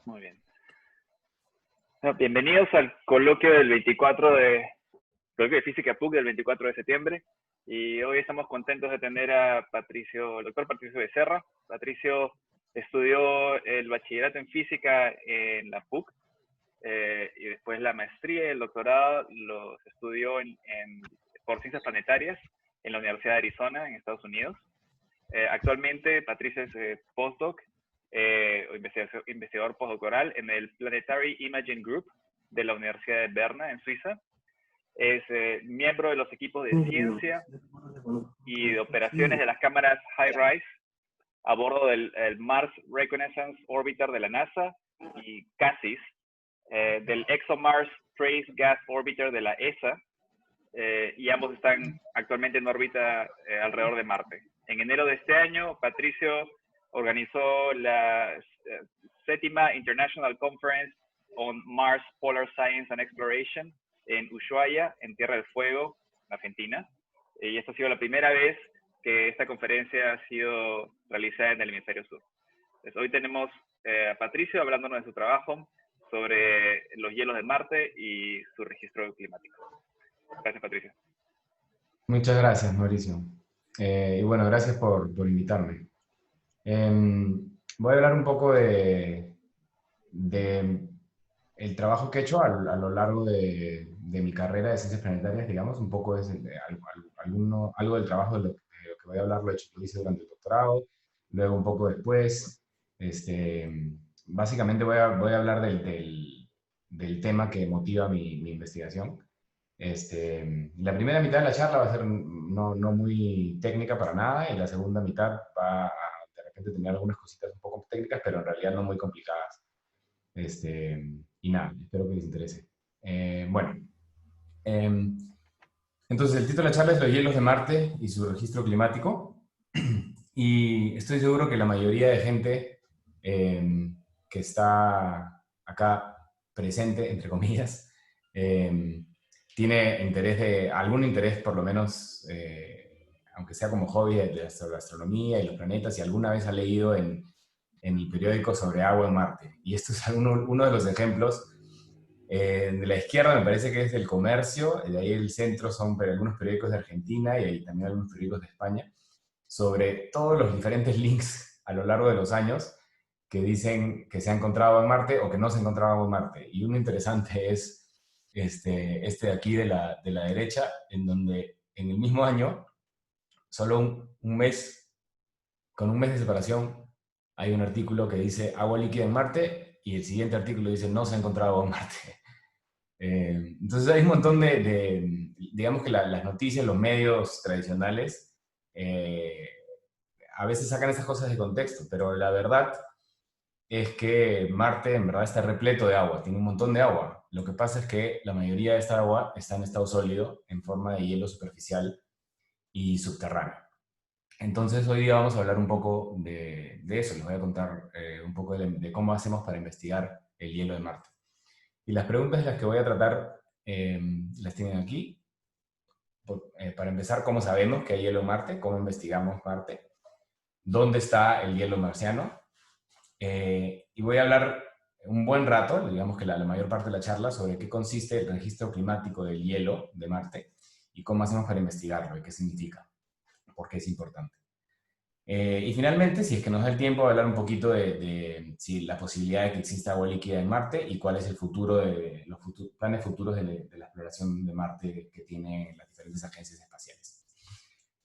Muy bien. Bueno, bienvenidos al coloquio del 24 de coloquio de Física PUC del 24 de septiembre. Y hoy estamos contentos de tener a Patricio, el doctor Patricio Becerra. Patricio estudió el bachillerato en física en la PUC y después la maestría y el doctorado los estudió por ciencias planetarias en la Universidad de Arizona, en Estados Unidos. Actualmente Patricio es postdoc, investigador postdoctoral en el Planetary Imaging Group de la Universidad de Berna, en Suiza. Es miembro de los equipos de ciencia y de operaciones de las cámaras HiRISE a bordo del Mars Reconnaissance Orbiter de la NASA y CASIS, del ExoMars Trace Gas Orbiter de la ESA, y ambos están actualmente en órbita alrededor de Marte. En enero de este año, Patricio organizó la séptima International Conference on Mars Polar Science and Exploration en Ushuaia, en Tierra del Fuego, Argentina. Y esta ha sido la primera vez que esta conferencia ha sido realizada en el hemisferio sur. Entonces, hoy tenemos a Patricio hablándonos de su trabajo sobre los hielos de Marte y su registro climático. Gracias, Patricio. Muchas gracias, Mauricio. Y bueno, gracias por invitarme. Voy a hablar un poco de el trabajo que he hecho a lo largo de mi carrera de ciencias planetarias, digamos, un poco algo del trabajo de lo que voy a hablar lo hice durante el doctorado, luego un poco después. Básicamente voy a hablar del tema que motiva mi investigación. La primera mitad de la charla va a ser no muy técnica para nada, y la segunda mitad va a de repente tener algunas cositas un poco técnicas, pero en realidad no muy complicadas. Y nada, espero que les interese. Bueno, entonces el título de la charla es Los hielos de Marte y su registro climático. Y estoy seguro que la mayoría de gente que está acá presente, entre comillas, tiene algún interés por lo menos, aunque sea como hobby, de la astronomía y los planetas, y alguna vez ha leído en el periódico sobre agua en Marte. Y esto es uno de los ejemplos. De la izquierda me parece que es El Comercio, de ahí el centro son algunos periódicos de Argentina y ahí también algunos periódicos de España, sobre todos los diferentes links a lo largo de los años que dicen que se ha encontrado en Marte o que no se ha encontrado en Marte. Y uno interesante es este de aquí de la derecha, en donde en el mismo año, solo con un mes de separación, hay un artículo que dice agua líquida en Marte y el siguiente artículo dice no se ha encontrado agua en Marte. Entonces hay un montón digamos que las noticias, los medios tradicionales, a veces sacan esas cosas de contexto, pero la verdad es que Marte en verdad está repleto de agua, tiene un montón de agua. Lo que pasa es que la mayoría de esta agua está en estado sólido, en forma de hielo superficial y subterráneo. Entonces hoy día vamos a hablar un poco de eso, les voy a contar un poco de cómo hacemos para investigar el hielo de Marte. Y las preguntas de las que voy a tratar las tienen aquí. Para empezar, ¿cómo sabemos que hay hielo en Marte? ¿Cómo investigamos Marte? ¿Dónde está el hielo marciano? Y voy a hablar un buen rato, digamos que la mayor parte de la charla, sobre qué consiste el registro climático del hielo de Marte y cómo hacemos para investigarlo y qué significa, por qué es importante. Y finalmente, si es que nos da el tiempo, voy a hablar un poquito de la posibilidad de que exista agua líquida en Marte y cuál es el futuro de los planes futuros de la exploración de Marte que tienen las diferentes agencias espaciales.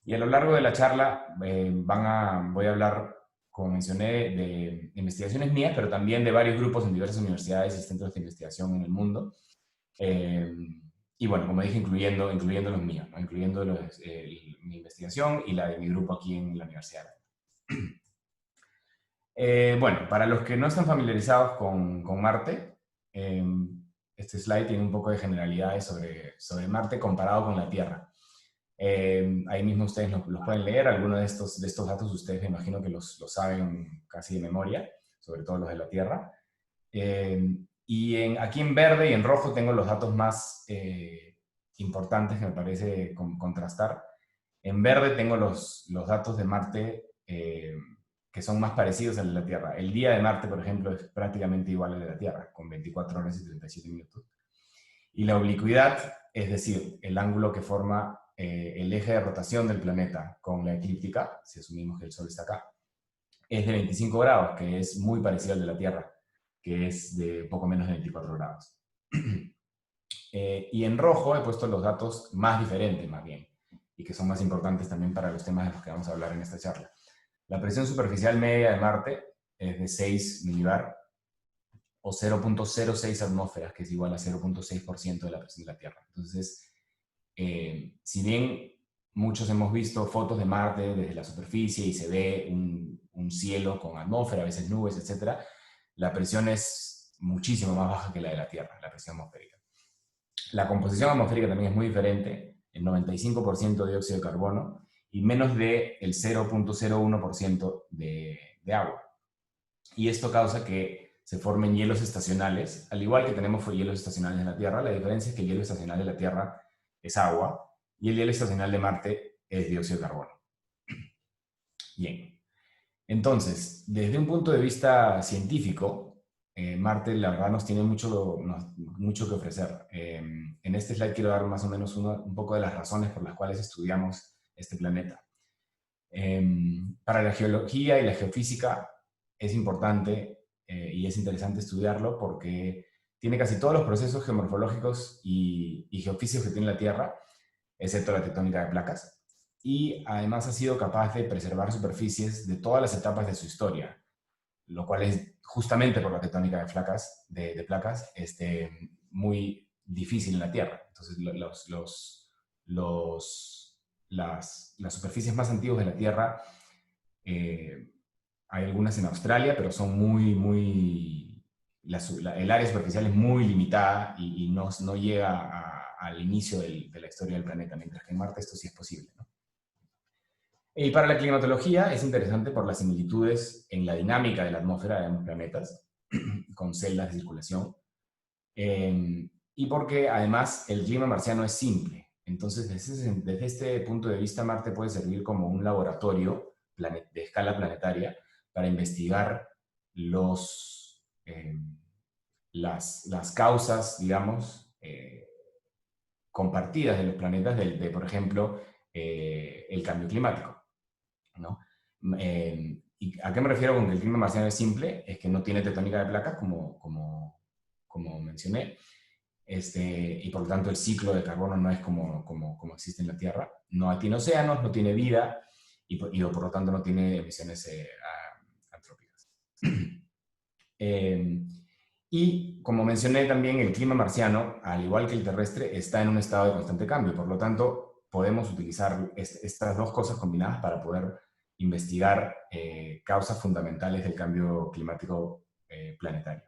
Y a lo largo de la charla voy a hablar, como mencioné, de investigaciones mías, pero también de varios grupos en diversas universidades y centros de investigación en el mundo. Y bueno, como dije, incluyendo los míos, ¿no? Incluyendo mi investigación y la de mi grupo aquí en la universidad. Bueno, para los que no están familiarizados con Marte, este slide tiene un poco de generalidades sobre Marte comparado con la Tierra. Ahí mismo ustedes los pueden leer, algunos de estos datos ustedes me imagino que los saben casi de memoria, sobre todo los de la Tierra. Y aquí en verde y en rojo tengo los datos más importantes que me parece contrastar. En verde tengo los datos de Marte que son más parecidos al de la Tierra. El día de Marte, por ejemplo, es prácticamente igual al de la Tierra, con 24 horas y 37 minutos. Y la oblicuidad, es decir, el ángulo que forma el eje de rotación del planeta con la eclíptica, si asumimos que el Sol está acá, es de 25 grados, que es muy parecido al de la Tierra, que es de poco menos de 24 grados. Y en rojo he puesto los datos más diferentes, más bien, y que son más importantes también para los temas de los que vamos a hablar en esta charla. La presión superficial media de Marte es de 6 milibar, o 0.06 atmósferas, que es igual a 0.6% de la presión de la Tierra. Entonces, si bien muchos hemos visto fotos de Marte desde la superficie y se ve un cielo con atmósfera, a veces nubes, etc., la presión es muchísimo más baja que la de la Tierra, la presión atmosférica. La composición atmosférica también es muy diferente, el 95% de dióxido de carbono y menos del 0.01% de agua. Y esto causa que se formen hielos estacionales, al igual que tenemos hielos estacionales en la Tierra. La diferencia es que el hielo estacional de la Tierra es agua y el hielo estacional de Marte es dióxido de carbono. Bien. Entonces, desde un punto de vista científico, Marte, la verdad, nos tiene mucho que ofrecer. En este slide quiero dar más o menos un poco de las razones por las cuales estudiamos este planeta. Para la geología y la geofísica es importante y es interesante estudiarlo porque tiene casi todos los procesos geomorfológicos y geofísicos que tiene la Tierra, excepto la tectónica de placas. Y además ha sido capaz de preservar superficies de todas las etapas de su historia, lo cual es justamente por la tectónica de placas muy difícil en la Tierra. Entonces, las superficies más antiguas de la Tierra, hay algunas en Australia, pero son el área superficial es muy limitada y no llega al inicio de la historia del planeta, mientras que en Marte esto sí es posible, ¿no? Y para la climatología es interesante por las similitudes en la dinámica de la atmósfera de ambos planetas, con celdas de circulación, y porque además el clima marciano es simple. Entonces, desde este punto de vista, Marte puede servir como un laboratorio de escala planetaria para investigar las causas, digamos, compartidas de los planetas, por ejemplo, el cambio climático, ¿no? ¿Y a qué me refiero con que el clima marciano es simple? Es que no tiene tectónica de placas, como mencioné, y por lo tanto el ciclo de carbono no es como existe en la Tierra. No tiene océanos, no tiene vida, y por lo tanto no tiene emisiones antrópicas. Y como mencioné también, el clima marciano, al igual que el terrestre, está en un estado de constante cambio. Por lo tanto, podemos utilizar estas dos cosas combinadas para poder investigar causas fundamentales del cambio climático planetario.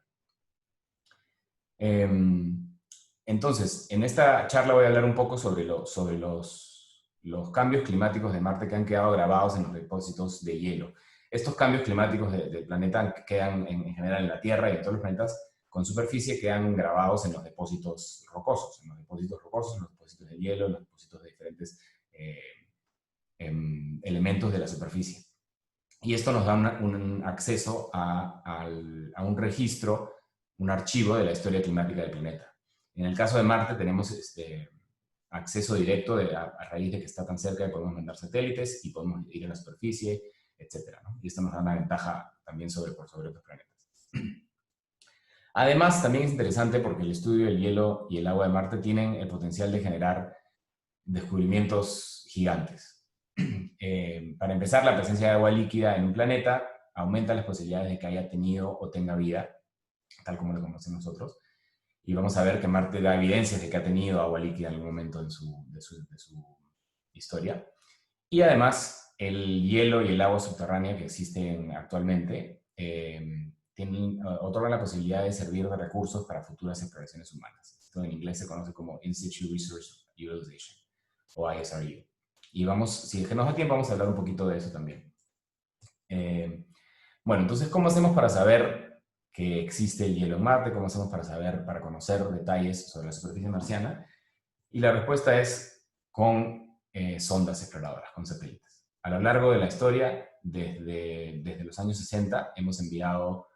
Entonces, en esta charla voy a hablar un poco sobre los cambios climáticos de Marte que han quedado grabados en los depósitos de hielo. Estos cambios climáticos del planeta quedan en general en la Tierra y en todos los planetas con superficie quedan grabados en los depósitos rocosos, en los depósitos de hielo, en los depósitos de diferentes elementos de la superficie. Y esto nos da un acceso a un registro, un archivo de la historia climática del planeta. En el caso de Marte tenemos acceso directo a raíz de que está tan cerca que podemos mandar satélites y podemos ir a la superficie, etc., ¿no? Y esto nos da una ventaja también sobre otros planetas. Además, también es interesante porque el estudio del hielo y el agua de Marte tienen el potencial de generar descubrimientos gigantes. Para empezar, la presencia de agua líquida en un planeta aumenta las posibilidades de que haya tenido o tenga vida, tal como lo conocemos nosotros. Y vamos a ver que Marte da evidencias de que ha tenido agua líquida en algún momento de su historia. Y además, el hielo y el agua subterránea que existen actualmente otorgan la posibilidad de servir de recursos para futuras exploraciones humanas. Esto en inglés se conoce como In Situ Resource Utilization, o ISRU. Y si nos da tiempo, vamos a hablar un poquito de eso también. Bueno, entonces, ¿cómo hacemos para saber que existe el hielo en Marte? ¿Cómo hacemos para conocer detalles sobre la superficie marciana? Y la respuesta es con sondas exploradoras, con satélites. a lo largo de la historia, desde los años 60, hemos enviado,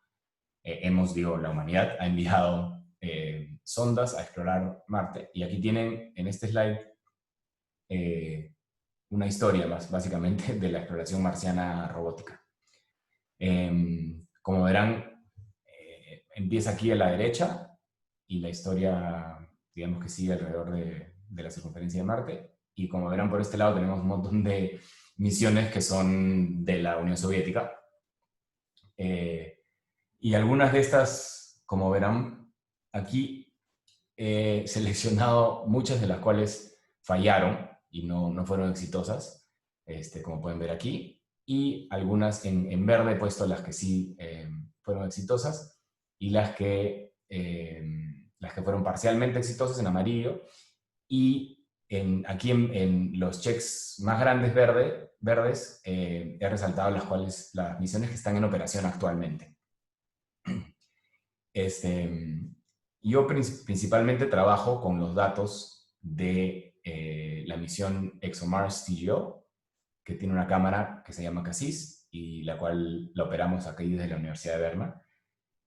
la humanidad ha enviado sondas a explorar Marte. Y aquí tienen en este slide una historia más, básicamente, de la exploración marciana robótica. Como verán, empieza aquí a la derecha y la historia, digamos que sigue alrededor de la circunferencia de Marte. Y como verán por este lado tenemos un montón de misiones que son de la Unión Soviética. Y algunas de estas, como verán, aquí he seleccionado muchas de las cuales fallaron y no fueron exitosas, como pueden ver aquí, y algunas en verde he puesto las que sí fueron exitosas y las que fueron parcialmente exitosas en amarillo, y aquí en los checks más grandes verdes he resaltado las misiones que están en operación actualmente. Yo principalmente trabajo con los datos de la misión ExoMars TGO, que tiene una cámara que se llama CASIS y la cual la operamos aquí desde la Universidad de Berna.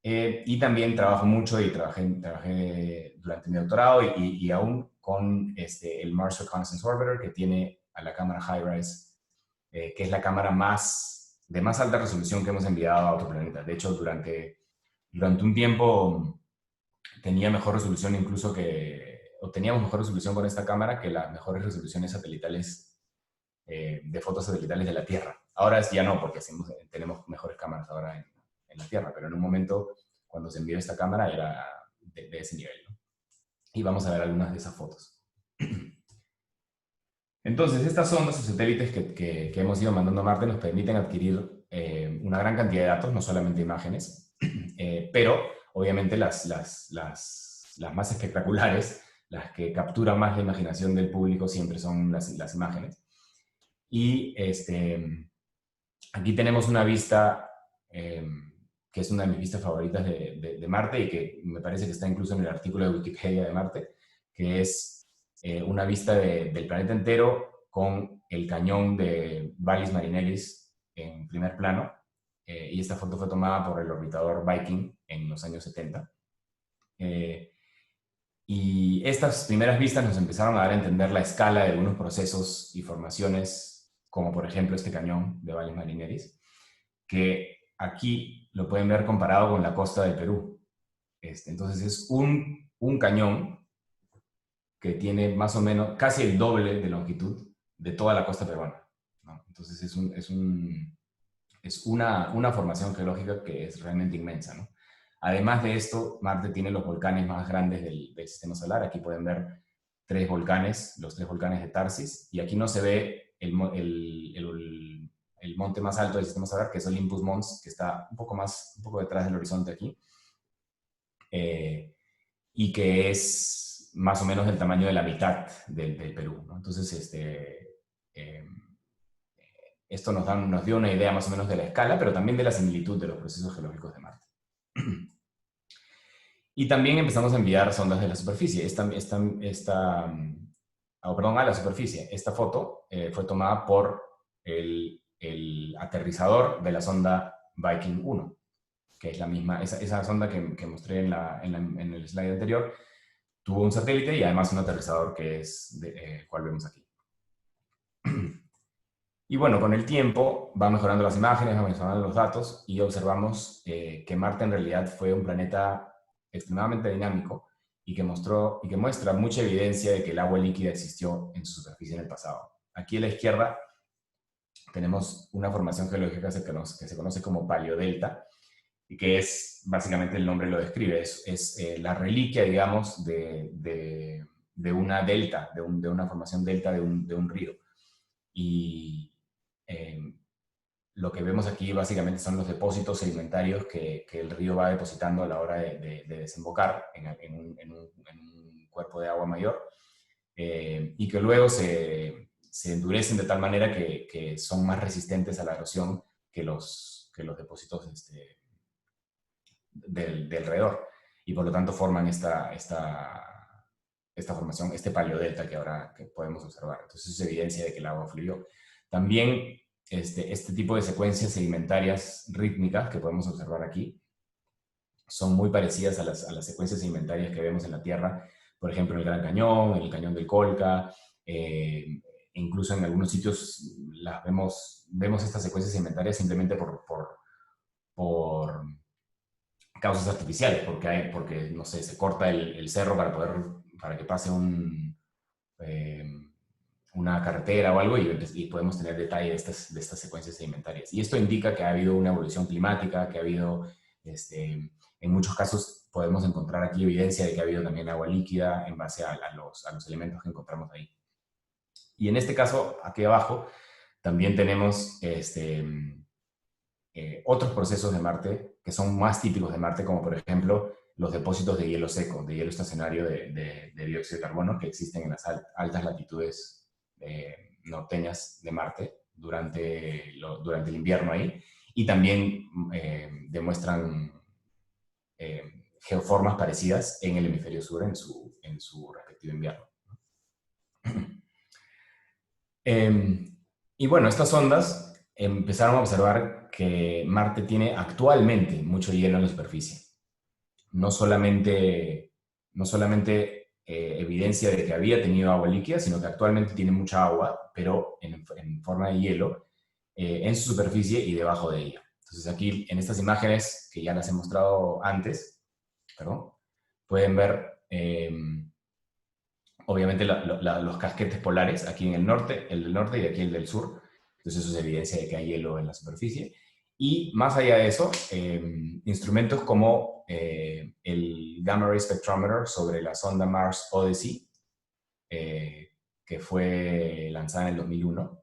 Y también trabajo mucho y trabajé durante mi doctorado y aún con el Mars Reconnaissance Orbiter, que tiene a la cámara HiRISE, que es la cámara de más alta resolución que hemos enviado a otro planeta. De hecho, durante un tiempo tenía mejor resolución o teníamos mejor resolución con esta cámara que las mejores resoluciones satelitales, de fotos satelitales de la Tierra. Ahora ya no, porque tenemos mejores cámaras ahora en la Tierra, pero en un momento, cuando se envió esta cámara, era de ese nivel, ¿no? Y vamos a ver algunas de esas fotos. Entonces, estas sondas o satélites que hemos ido mandando a Marte nos permiten adquirir una gran cantidad de datos, no solamente imágenes, pero obviamente las más espectaculares, las que capturan más la imaginación del público, siempre son las imágenes. Y aquí tenemos una vista que es una de mis vistas favoritas de Marte y que me parece que está incluso en el artículo de Wikipedia de Marte, que es una vista del planeta entero con el cañón de Valles Marineris en primer plano. Y esta foto fue tomada por el orbitador Viking en los años 70. Y estas primeras vistas nos empezaron a dar a entender la escala de algunos procesos y formaciones, como por ejemplo este cañón de Valles Marineris, que aquí lo pueden ver comparado con la costa del Perú. Entonces es un cañón que tiene más o menos casi el doble de longitud de toda la costa peruana, ¿no? Entonces es una formación geológica que es realmente inmensa, ¿no? Además de esto, Marte tiene los volcanes más grandes del sistema solar. Aquí pueden ver los 3 volcanes de Tarsis, y aquí no se ve el monte más alto del sistema solar, que es Olympus Mons, que está un poco detrás del horizonte aquí, y que es más o menos del tamaño de la mitad del Perú, ¿no? Entonces, esto nos dio una idea más o menos de la escala, pero también de la similitud de los procesos geológicos de Marte. Y también empezamos a enviar sondas de la superficie. A la superficie. Esta foto fue tomada por el aterrizador de la sonda Viking 1, que es la misma, esa sonda que mostré en el slide anterior, tuvo un satélite y además un aterrizador que es el cual vemos aquí. Y bueno, con el tiempo va mejorando las imágenes, va mejorando los datos, y observamos que Marte en realidad fue un planeta extremadamente dinámico y que muestra mucha evidencia de que el agua líquida existió en su superficie en el pasado. Aquí a la izquierda tenemos una formación geológica que se conoce como paleodelta, y que es, básicamente el nombre lo describe, es la reliquia, digamos, de una delta, de una formación delta de un río. Y lo que vemos aquí básicamente son los depósitos sedimentarios que el río va depositando a la hora de desembocar en un cuerpo de agua mayor, y que luego se endurecen de tal manera que son más resistentes a la erosión que los depósitos del alrededor, y por lo tanto forman esta formación, este paleodelta que ahora podemos observar. Entonces es evidencia de que el agua fluyó. También este tipo de secuencias sedimentarias rítmicas que podemos observar aquí son muy parecidas a las secuencias sedimentarias que vemos en la Tierra, por ejemplo, en el Gran Cañón, en el Cañón del Colca, incluso en algunos sitios vemos estas secuencias sedimentarias simplemente por causas artificiales, porque, no sé, se corta el cerro para que pase una carretera o algo y podemos tener detalle de estas secuencias sedimentarias. Y esto indica que ha habido una evolución climática, que ha habido, en muchos casos podemos encontrar aquí evidencia de que ha habido también agua líquida en base a los elementos que encontramos ahí. Y en este caso, aquí abajo, también tenemos otros procesos de Marte que son más típicos de Marte, como por ejemplo los depósitos de hielo seco, de hielo estacionario de dióxido de carbono que existen en las altas latitudes norteñas de Marte durante el invierno ahí, y también demuestran geoformas parecidas en el hemisferio sur en su respectivo invierno. Y bueno, estas ondas empezaron a observar que Marte tiene actualmente mucho hielo en la superficie. No solamente evidencia de que había tenido agua líquida, sino que actualmente tiene mucha agua, pero en forma de hielo, en su superficie y debajo de ella. Entonces aquí, en estas imágenes, que ya las he mostrado antes, perdón, pueden ver, obviamente, los casquetes polares, aquí en el norte, el del norte y aquí el del sur. Entonces eso es evidencia de que hay hielo en la superficie. Y más allá de eso, instrumentos como el Gamma Ray Spectrometer sobre la sonda Mars Odyssey, que fue lanzada en el 2001,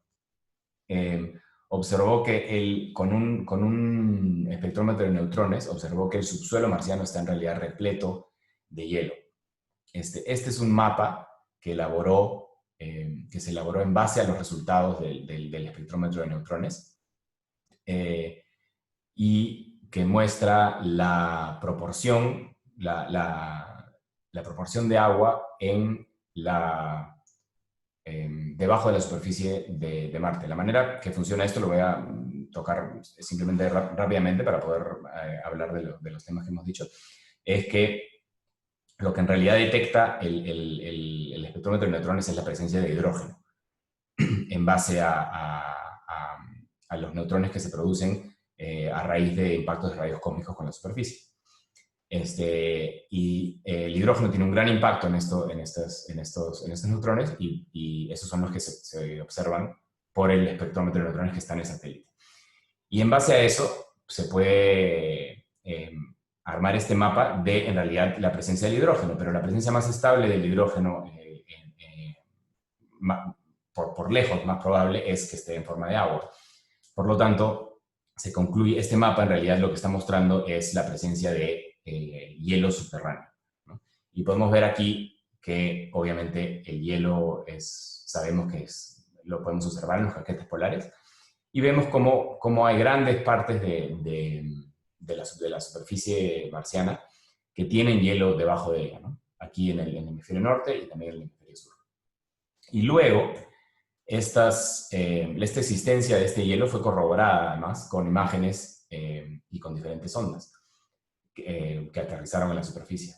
observó que con un espectrómetro de neutrones, observó que el subsuelo marciano está en realidad repleto de hielo. Este es un mapa que se elaboró en base a los resultados del espectrómetro de neutrones, y que muestra la proporción, la proporción de agua debajo de la superficie de Marte. La manera que funciona esto lo voy a tocar simplemente rápidamente para poder hablar de los temas que hemos dicho. Es que lo que en realidad detecta el espectrómetro de neutrones es la presencia de hidrógeno en base a los neutrones que se producen a raíz de impactos de rayos cósmicos con la superficie. Y el hidrógeno tiene un gran impacto en estos neutrones, y esos son los que se observan por el espectrómetro de neutrones que está en el satélite. Y en base a eso se puede armar este mapa de, en realidad, la presencia del hidrógeno, pero la presencia más estable del hidrógeno, por lejos más probable, es que esté en forma de agua. Por lo tanto, se concluye, este mapa en realidad lo que está mostrando es la presencia de hielo subterráneo, ¿no? Y podemos ver aquí que obviamente el hielo sabemos que lo podemos observar en los casquetes polares, y vemos cómo hay grandes partes de la superficie marciana que tienen hielo debajo de ella, ¿no? Aquí en el hemisferio norte y también en el hemisferio sur. Y luego, esta existencia de este hielo fue corroborada además con imágenes y con diferentes ondas que aterrizaron en la superficie.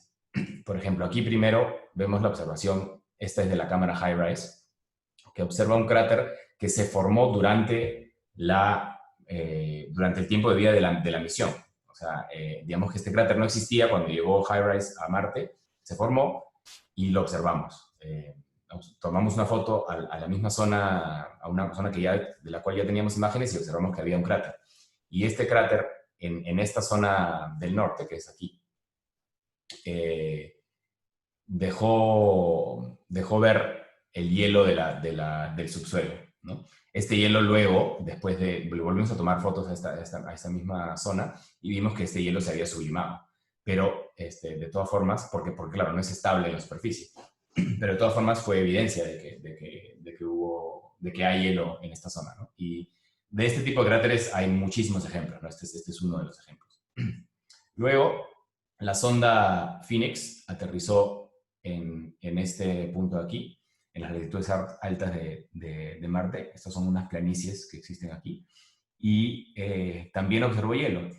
Por ejemplo, aquí primero vemos la observación, esta es de la cámara HiRISE, que observa un cráter que se formó durante el tiempo de vida de la misión. O sea, digamos que este cráter no existía cuando llegó HiRISE a Marte, se formó y lo observamos. Tomamos una foto a la misma zona, a una zona de la cual ya teníamos imágenes, y observamos que había un cráter. Y este cráter, en esta zona del norte, que es aquí, dejó ver el hielo del subsuelo, ¿no? Este hielo luego, volvimos a tomar fotos a esta misma zona, y vimos que este hielo se había sublimado. Pero, de todas formas, porque claro, no es estable en la superficie, pero de todas formas fue evidencia de que hay hielo en esta zona, ¿no? Y de este tipo de cráteres hay muchísimos ejemplos, ¿no? Este es uno de los ejemplos. Luego, la sonda Phoenix aterrizó en este punto de aquí, en las latitudes altas de Marte. Estas son unas planicies que existen aquí. Y también observó hielo.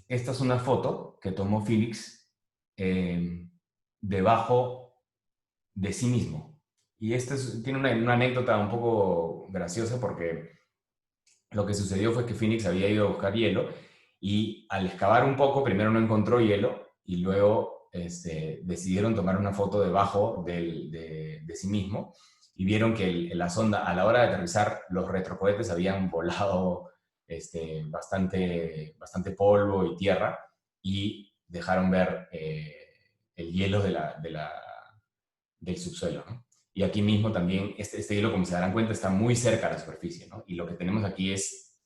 Esta es una foto que tomó Felix debajo de sí mismo. Y esta tiene una anécdota un poco graciosa porque lo que sucedió fue que Phoenix había ido a buscar hielo y al excavar un poco, primero no encontró hielo y luego decidieron tomar una foto debajo de sí mismo y vieron que la sonda, a la hora de aterrizar, los retrocohetes habían volado bastante polvo y tierra y dejaron ver el hielo del subsuelo, ¿no? Y aquí mismo también, este hielo, como se darán cuenta, está muy cerca a la superficie, ¿no? Y lo que tenemos aquí es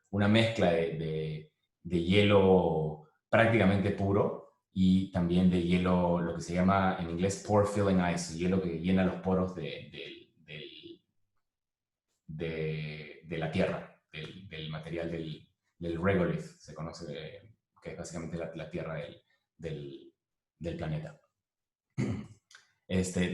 una mezcla de hielo prácticamente puro y también de hielo, lo que se llama en inglés pore filling ice, hielo que llena los poros de la Tierra, del material del regolith, se conoce, que es básicamente la Tierra del planeta.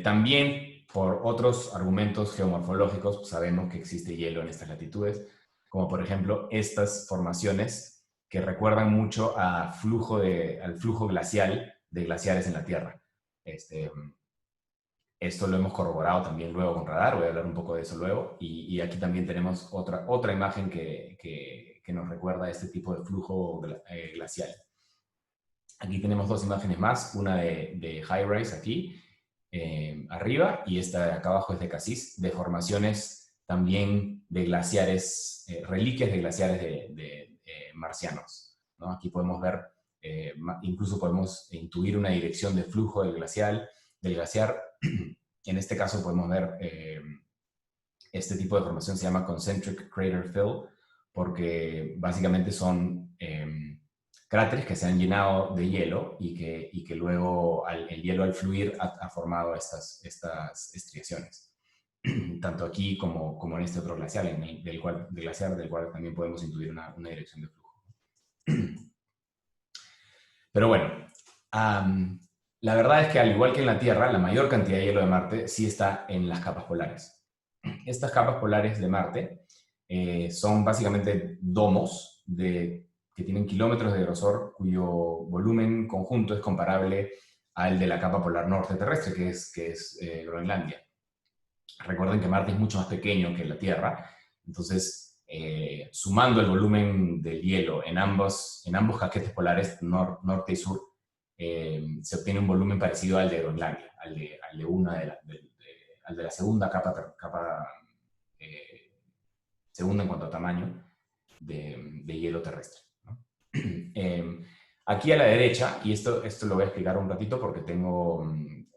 También, por otros argumentos geomorfológicos, pues sabemos que existe hielo en estas latitudes, como por ejemplo estas formaciones que recuerdan mucho al flujo glacial de glaciares en la Tierra. Esto lo hemos corroborado también luego con radar, voy a hablar un poco de eso luego, y aquí también tenemos otra imagen que nos recuerda este tipo de flujo glacial. Aquí tenemos dos imágenes más, una de high rise aquí, arriba, y esta de acá abajo es de Cassis, de formaciones también de glaciares, reliquias de glaciares de marcianos, ¿no? Aquí podemos ver, incluso podemos intuir una dirección de flujo del glaciar. En este caso podemos ver este tipo de formación se llama concentric crater fill, porque básicamente son cráteres que se han llenado de hielo y que luego el hielo al fluir ha formado estas estriaciones. Tanto aquí como en este otro glaciar, del cual también podemos intuir una dirección de flujo. Pero bueno, la verdad es que al igual que en la Tierra, la mayor cantidad de hielo de Marte sí está en las capas polares. Estas capas polares de Marte son básicamente domos que tienen kilómetros de grosor, cuyo volumen conjunto es comparable al de la capa polar norte terrestre, que es Groenlandia. Recuerden que Marte es mucho más pequeño que la Tierra, entonces sumando el volumen del hielo en ambos casquetes polares, norte y sur, se obtiene un volumen parecido al de Groenlandia, al de la segunda capa segunda en cuanto a tamaño de hielo terrestre, ¿no? Aquí a la derecha, y esto lo voy a explicar un ratito porque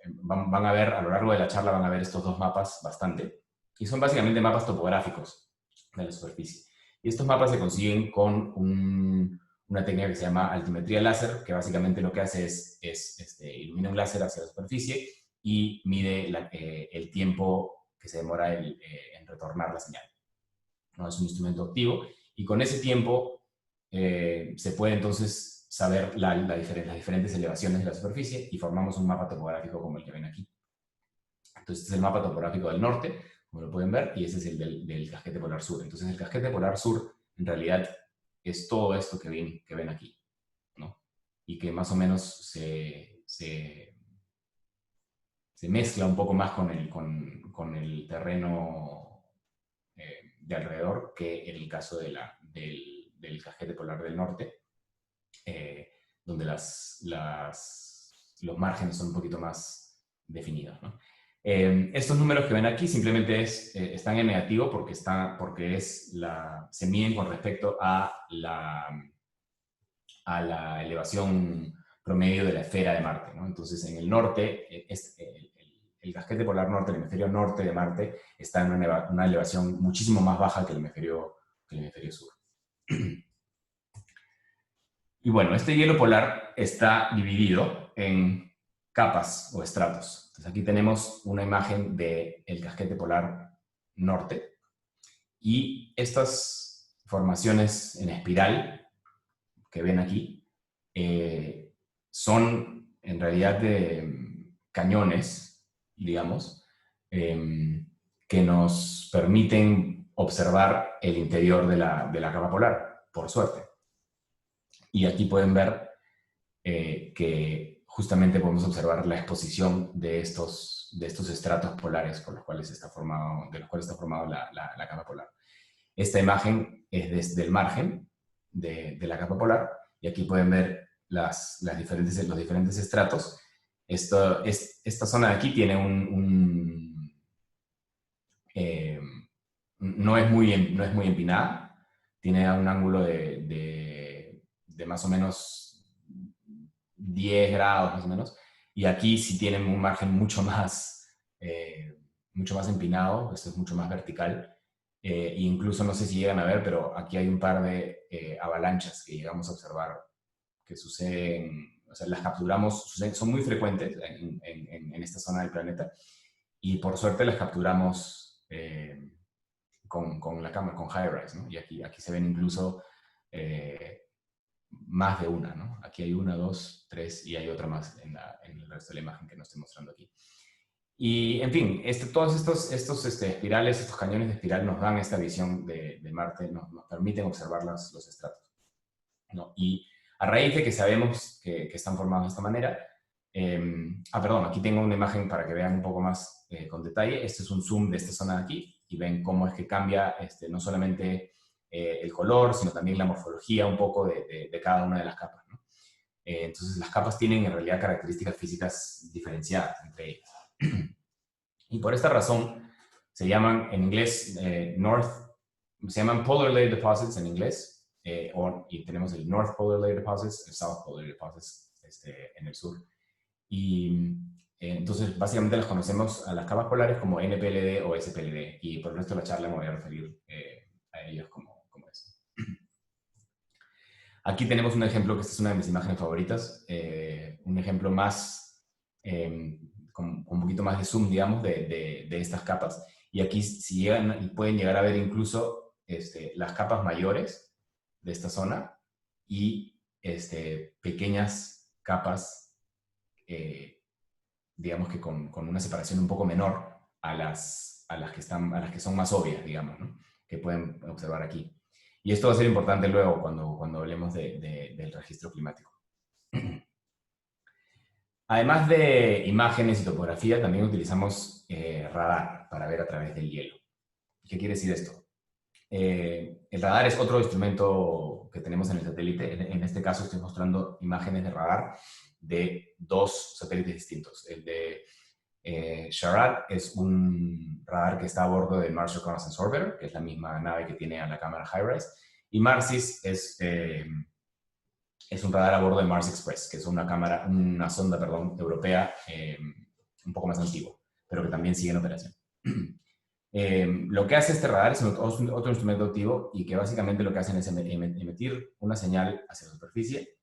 van a ver, a lo largo de la charla van a ver estos dos mapas bastante, y son básicamente mapas topográficos de la superficie. Y estos mapas se consiguen con una técnica que se llama altimetría láser, que básicamente lo que hace es ilumina un láser hacia la superficie y mide el tiempo que se demora en retornar la señal, ¿no? Es un instrumento activo, y con ese tiempo se puede entonces saber las diferentes elevaciones de la superficie y formamos un mapa topográfico como el que ven aquí. Entonces este es el mapa topográfico del norte, como lo pueden ver, y ese es el del casquete polar sur. Entonces el casquete polar sur en realidad es todo esto que ven aquí, ¿no? Y que más o menos se mezcla un poco más con el terreno de alrededor que en el caso del casquete polar del norte, donde los márgenes son un poquito más definidos, ¿no? Estos números que ven aquí simplemente están en negativo porque se miden con respecto a la elevación promedio de la esfera de Marte, ¿no? Entonces, en el norte, el casquete polar norte, el hemisferio norte de Marte, está en una elevación muchísimo más baja que el hemisferio sur. Y bueno, este hielo polar está dividido en capas o estratos. Entonces aquí tenemos una imagen del casquete polar norte, y estas formaciones en espiral que ven aquí son en realidad de cañones, digamos, que nos permiten observar el interior de la capa polar, por suerte. Y aquí pueden ver que justamente podemos observar la exposición de estos estratos polares por los cuales está formado, de los cuales está formado la capa polar. Esta imagen es desde el margen de la capa polar, y aquí pueden ver los diferentes estratos. Esta zona de aquí tiene no es muy empinada, tiene un ángulo de más o menos 10 grados, más o menos, y aquí sí tienen un margen mucho más empinado, esto es mucho más vertical. Incluso no sé si llegan a ver, pero aquí hay un par de avalanchas que llegamos a observar que suceden, o sea, las capturamos, son muy frecuentes en esta zona del planeta, y por suerte las capturamos con la cámara, con HiRISE, ¿no? Y aquí se ven incluso más de una, ¿no? Aquí hay una, dos, tres, y hay otra más en el resto de la imagen que no estoy mostrando aquí. Y, en fin, todos estos espirales, estos cañones de espiral nos dan esta visión de Marte, nos permiten observar los estratos, ¿no? Y a raíz de que sabemos que están formados de esta manera, perdón, aquí tengo una imagen para que vean un poco más con detalle. Este es un zoom de esta zona de aquí, y ven cómo es que cambia no solamente el color, sino también la morfología un poco de cada una de las capas, ¿no? Entonces, las capas tienen en realidad características físicas diferenciadas entre ellas. Y por esta razón se llaman en inglés se llaman polar layer deposits en inglés, y tenemos el North Polar Layer Deposits, el South Polar Layer Deposits en el sur. Y entonces básicamente las conocemos a las capas polares como NPLD o SPLD, y por el resto de la charla me voy a referir a ellas como eso. Aquí tenemos un ejemplo, que esta es una de mis imágenes favoritas, un ejemplo más, con un poquito más de zoom, digamos, de estas capas. Y aquí pueden llegar a ver incluso las capas mayores de esta zona, y pequeñas capas, digamos que con una separación un poco menor a las que son más obvias, digamos, ¿no? Que pueden observar aquí. Y esto va a ser importante luego cuando hablemos del registro climático. Además de imágenes y topografía, también utilizamos radar para ver a través del hielo. ¿Qué quiere decir esto? El radar es otro instrumento que tenemos en el satélite. En este caso estoy mostrando imágenes de radar de dos satélites distintos. El de SHARAD es un radar que está a bordo del Mars Reconnaissance Orbiter, que es la misma nave que tiene a la cámara HiRISE, y MARSIS es un radar a bordo de Mars Express, que es una sonda europea un poco más antigua, pero que también sigue en operación. Lo que hace este radar es otro instrumento activo, y que básicamente lo que hacen es emitir una señal hacia la superficie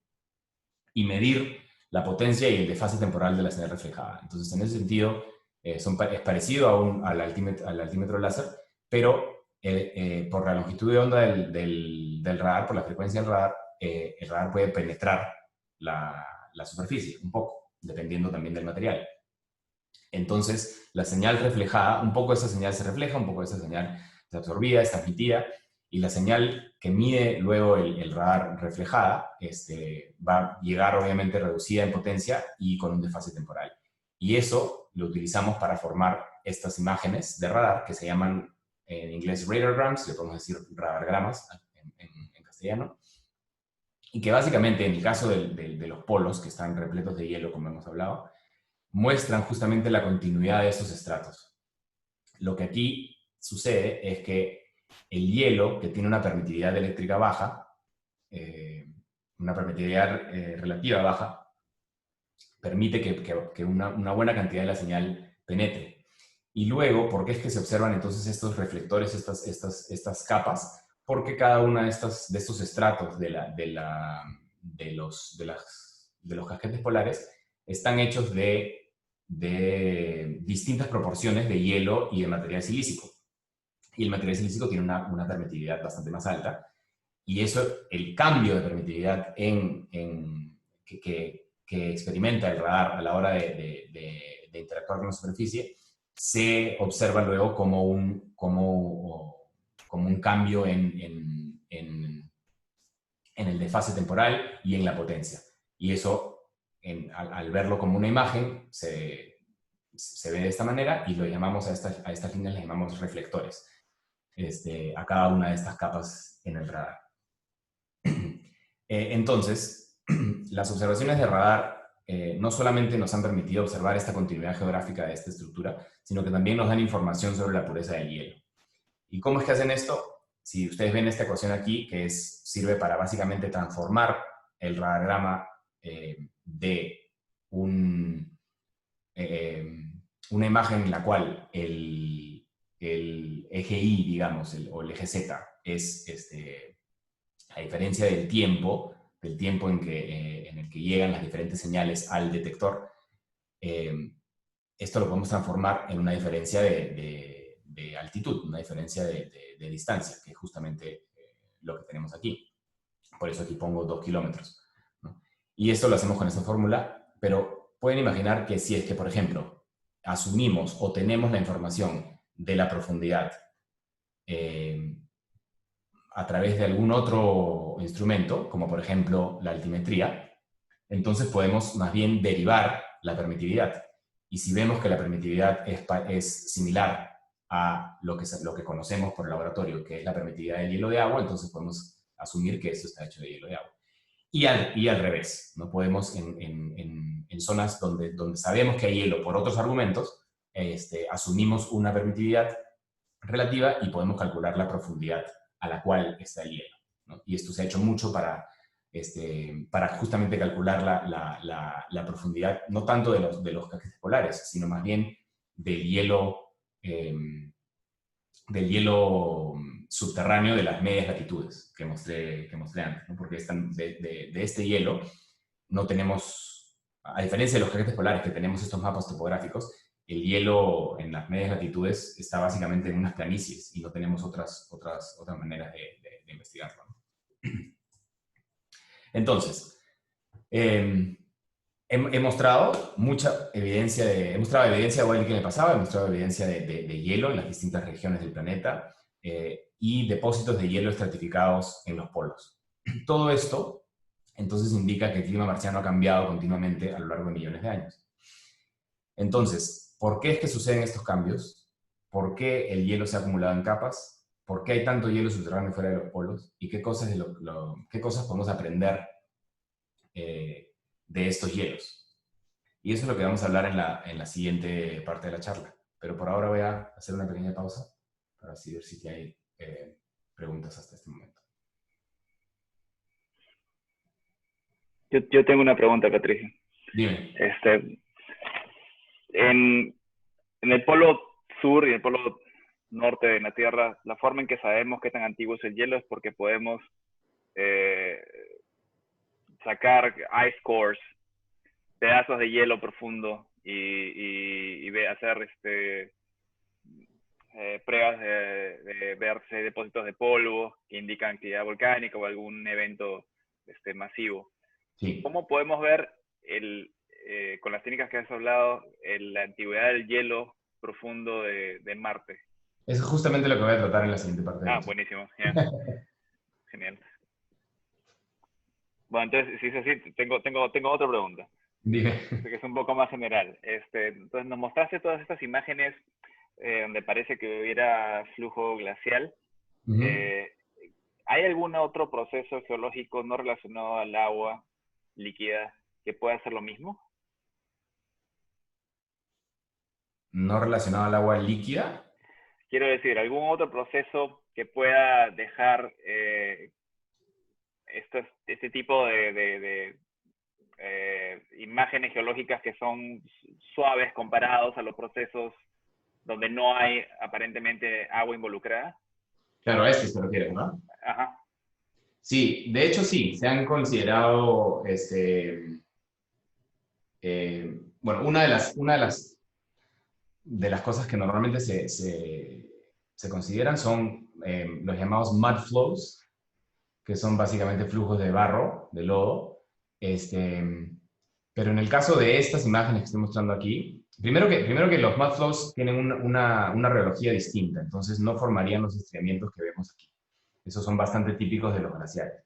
y medir la potencia y el desfase temporal de la señal reflejada. Entonces, en ese sentido, es parecido al altímetro láser, pero por la longitud de onda del radar, por la frecuencia del radar, el radar puede penetrar la superficie un poco, dependiendo también del material. Entonces, la señal reflejada, un poco de esa señal se refleja, un poco de esa señal se absorbida, es transmitida, y la señal que mide luego el radar reflejada va a llegar obviamente reducida en potencia y con un desfase temporal. Y eso lo utilizamos para formar estas imágenes de radar que se llaman en inglés radargrams, le podemos decir radargramas en castellano, y que básicamente en el caso de los polos, que están repletos de hielo, como hemos hablado, muestran justamente la continuidad de esos estratos. Lo que aquí sucede es que el hielo, que tiene una permitividad eléctrica baja, una permitividad relativa baja, permite que una buena cantidad de la señal penetre. Y luego, ¿por qué es que se observan entonces estos reflectores, estas capas? Porque cada una de estos estratos de los casquetes polares están hechos de distintas proporciones de hielo y de material silícico. Y el material silícico tiene una permitividad bastante más alta. Y eso, el cambio de permitividad que experimenta el radar a la hora de interactuar con la superficie, se observa luego como un cambio en el desfase temporal y en la potencia. Y eso, al verlo como una imagen, se ve de esta manera y lo llamamos a estas líneas les llamamos reflectores, a cada una de estas capas en el radar. Entonces, las observaciones de radar no solamente nos han permitido observar esta continuidad geográfica de esta estructura, sino que también nos dan información sobre la pureza del hielo. ¿Y cómo es que hacen esto? Si ustedes ven esta ecuación aquí, que sirve para básicamente transformar el radargrama de una imagen en la cual el eje Y, digamos, o el eje Z, es a diferencia del tiempo en el que llegan las diferentes señales al detector, esto lo podemos transformar en una diferencia de altitud, una diferencia de distancia, que es justamente lo que tenemos aquí. Por eso aquí pongo 2 kilómetros, ¿no? Y esto lo hacemos con esta fórmula, pero pueden imaginar que si es que, por ejemplo, asumimos o tenemos la información de la profundidad a través de algún otro instrumento, como por ejemplo la altimetría, entonces podemos más bien derivar la permitividad. Y si vemos que la permitividad es similar a lo que conocemos por el laboratorio, que es la permitividad del hielo de agua, entonces podemos asumir que eso está hecho de hielo de agua. Y al revés, no podemos en zonas donde sabemos que hay hielo por otros argumentos, asumimos una permitividad relativa y podemos calcular la profundidad a la cual está el hielo, ¿no? Y esto se ha hecho mucho para justamente calcular la profundidad, no tanto de los caquetes polares, sino más bien del hielo subterráneo de las medias latitudes que mostré antes, ¿no? Porque de este hielo no tenemos, a diferencia de los caquetes polares que tenemos estos mapas topográficos, el hielo en las medias latitudes está básicamente en unas planicies y no tenemos otras maneras de investigarlo, ¿no? Entonces, he mostrado mucha evidencia evidencia igual que en el pasado, he mostrado evidencia de hielo en las distintas regiones del planeta y depósitos de hielo estratificados en los polos. Todo esto, entonces, indica que el clima marciano ha cambiado continuamente a lo largo de millones de años. Entonces, ¿por qué es que suceden estos cambios? ¿Por qué el hielo se ha acumulado en capas? ¿Por qué hay tanto hielo subterráneo fuera de los polos? ¿Y qué cosas podemos aprender de estos hielos? Y eso es lo que vamos a hablar en la siguiente parte de la charla. Pero por ahora voy a hacer una pequeña pausa para así ver si hay preguntas hasta este momento. Yo tengo una pregunta, Patricio. Dime. En el polo sur y en el polo norte de la Tierra, la forma en que sabemos qué tan antiguo es el hielo es porque podemos sacar ice cores, pedazos de hielo profundo y hacer pruebas de verse depósitos de polvo que indican actividad volcánica o algún evento masivo. Sí. ¿Cómo podemos ver, con las técnicas que has hablado, la antigüedad del hielo profundo de Marte? Eso es justamente lo que voy a tratar en la siguiente parte. Buenísimo. Yeah. Genial. Bueno, entonces, si es así, tengo otra pregunta. Dime. Que es un poco más general. Entonces, nos mostraste todas estas imágenes donde parece que hubiera flujo glacial. Uh-huh. ¿Hay algún otro proceso geológico no relacionado al agua líquida que pueda hacer lo mismo? ¿No relacionado al agua líquida? Quiero decir, ¿algún otro proceso que pueda dejar este tipo de imágenes geológicas que son suaves comparados a los procesos donde no hay aparentemente agua involucrada? Claro, a este se refiere, ¿no? Ajá. Sí, de hecho sí, se han considerado, bueno, una de las cosas que normalmente se consideran son los llamados mud flows, que son básicamente flujos de barro, de lodo, Pero en el caso de estas imágenes que estoy mostrando aquí, primero que los mudflows tienen una reología distinta, entonces no formarían los estrellamientos que vemos aquí. Esos son bastante típicos de los glaciares.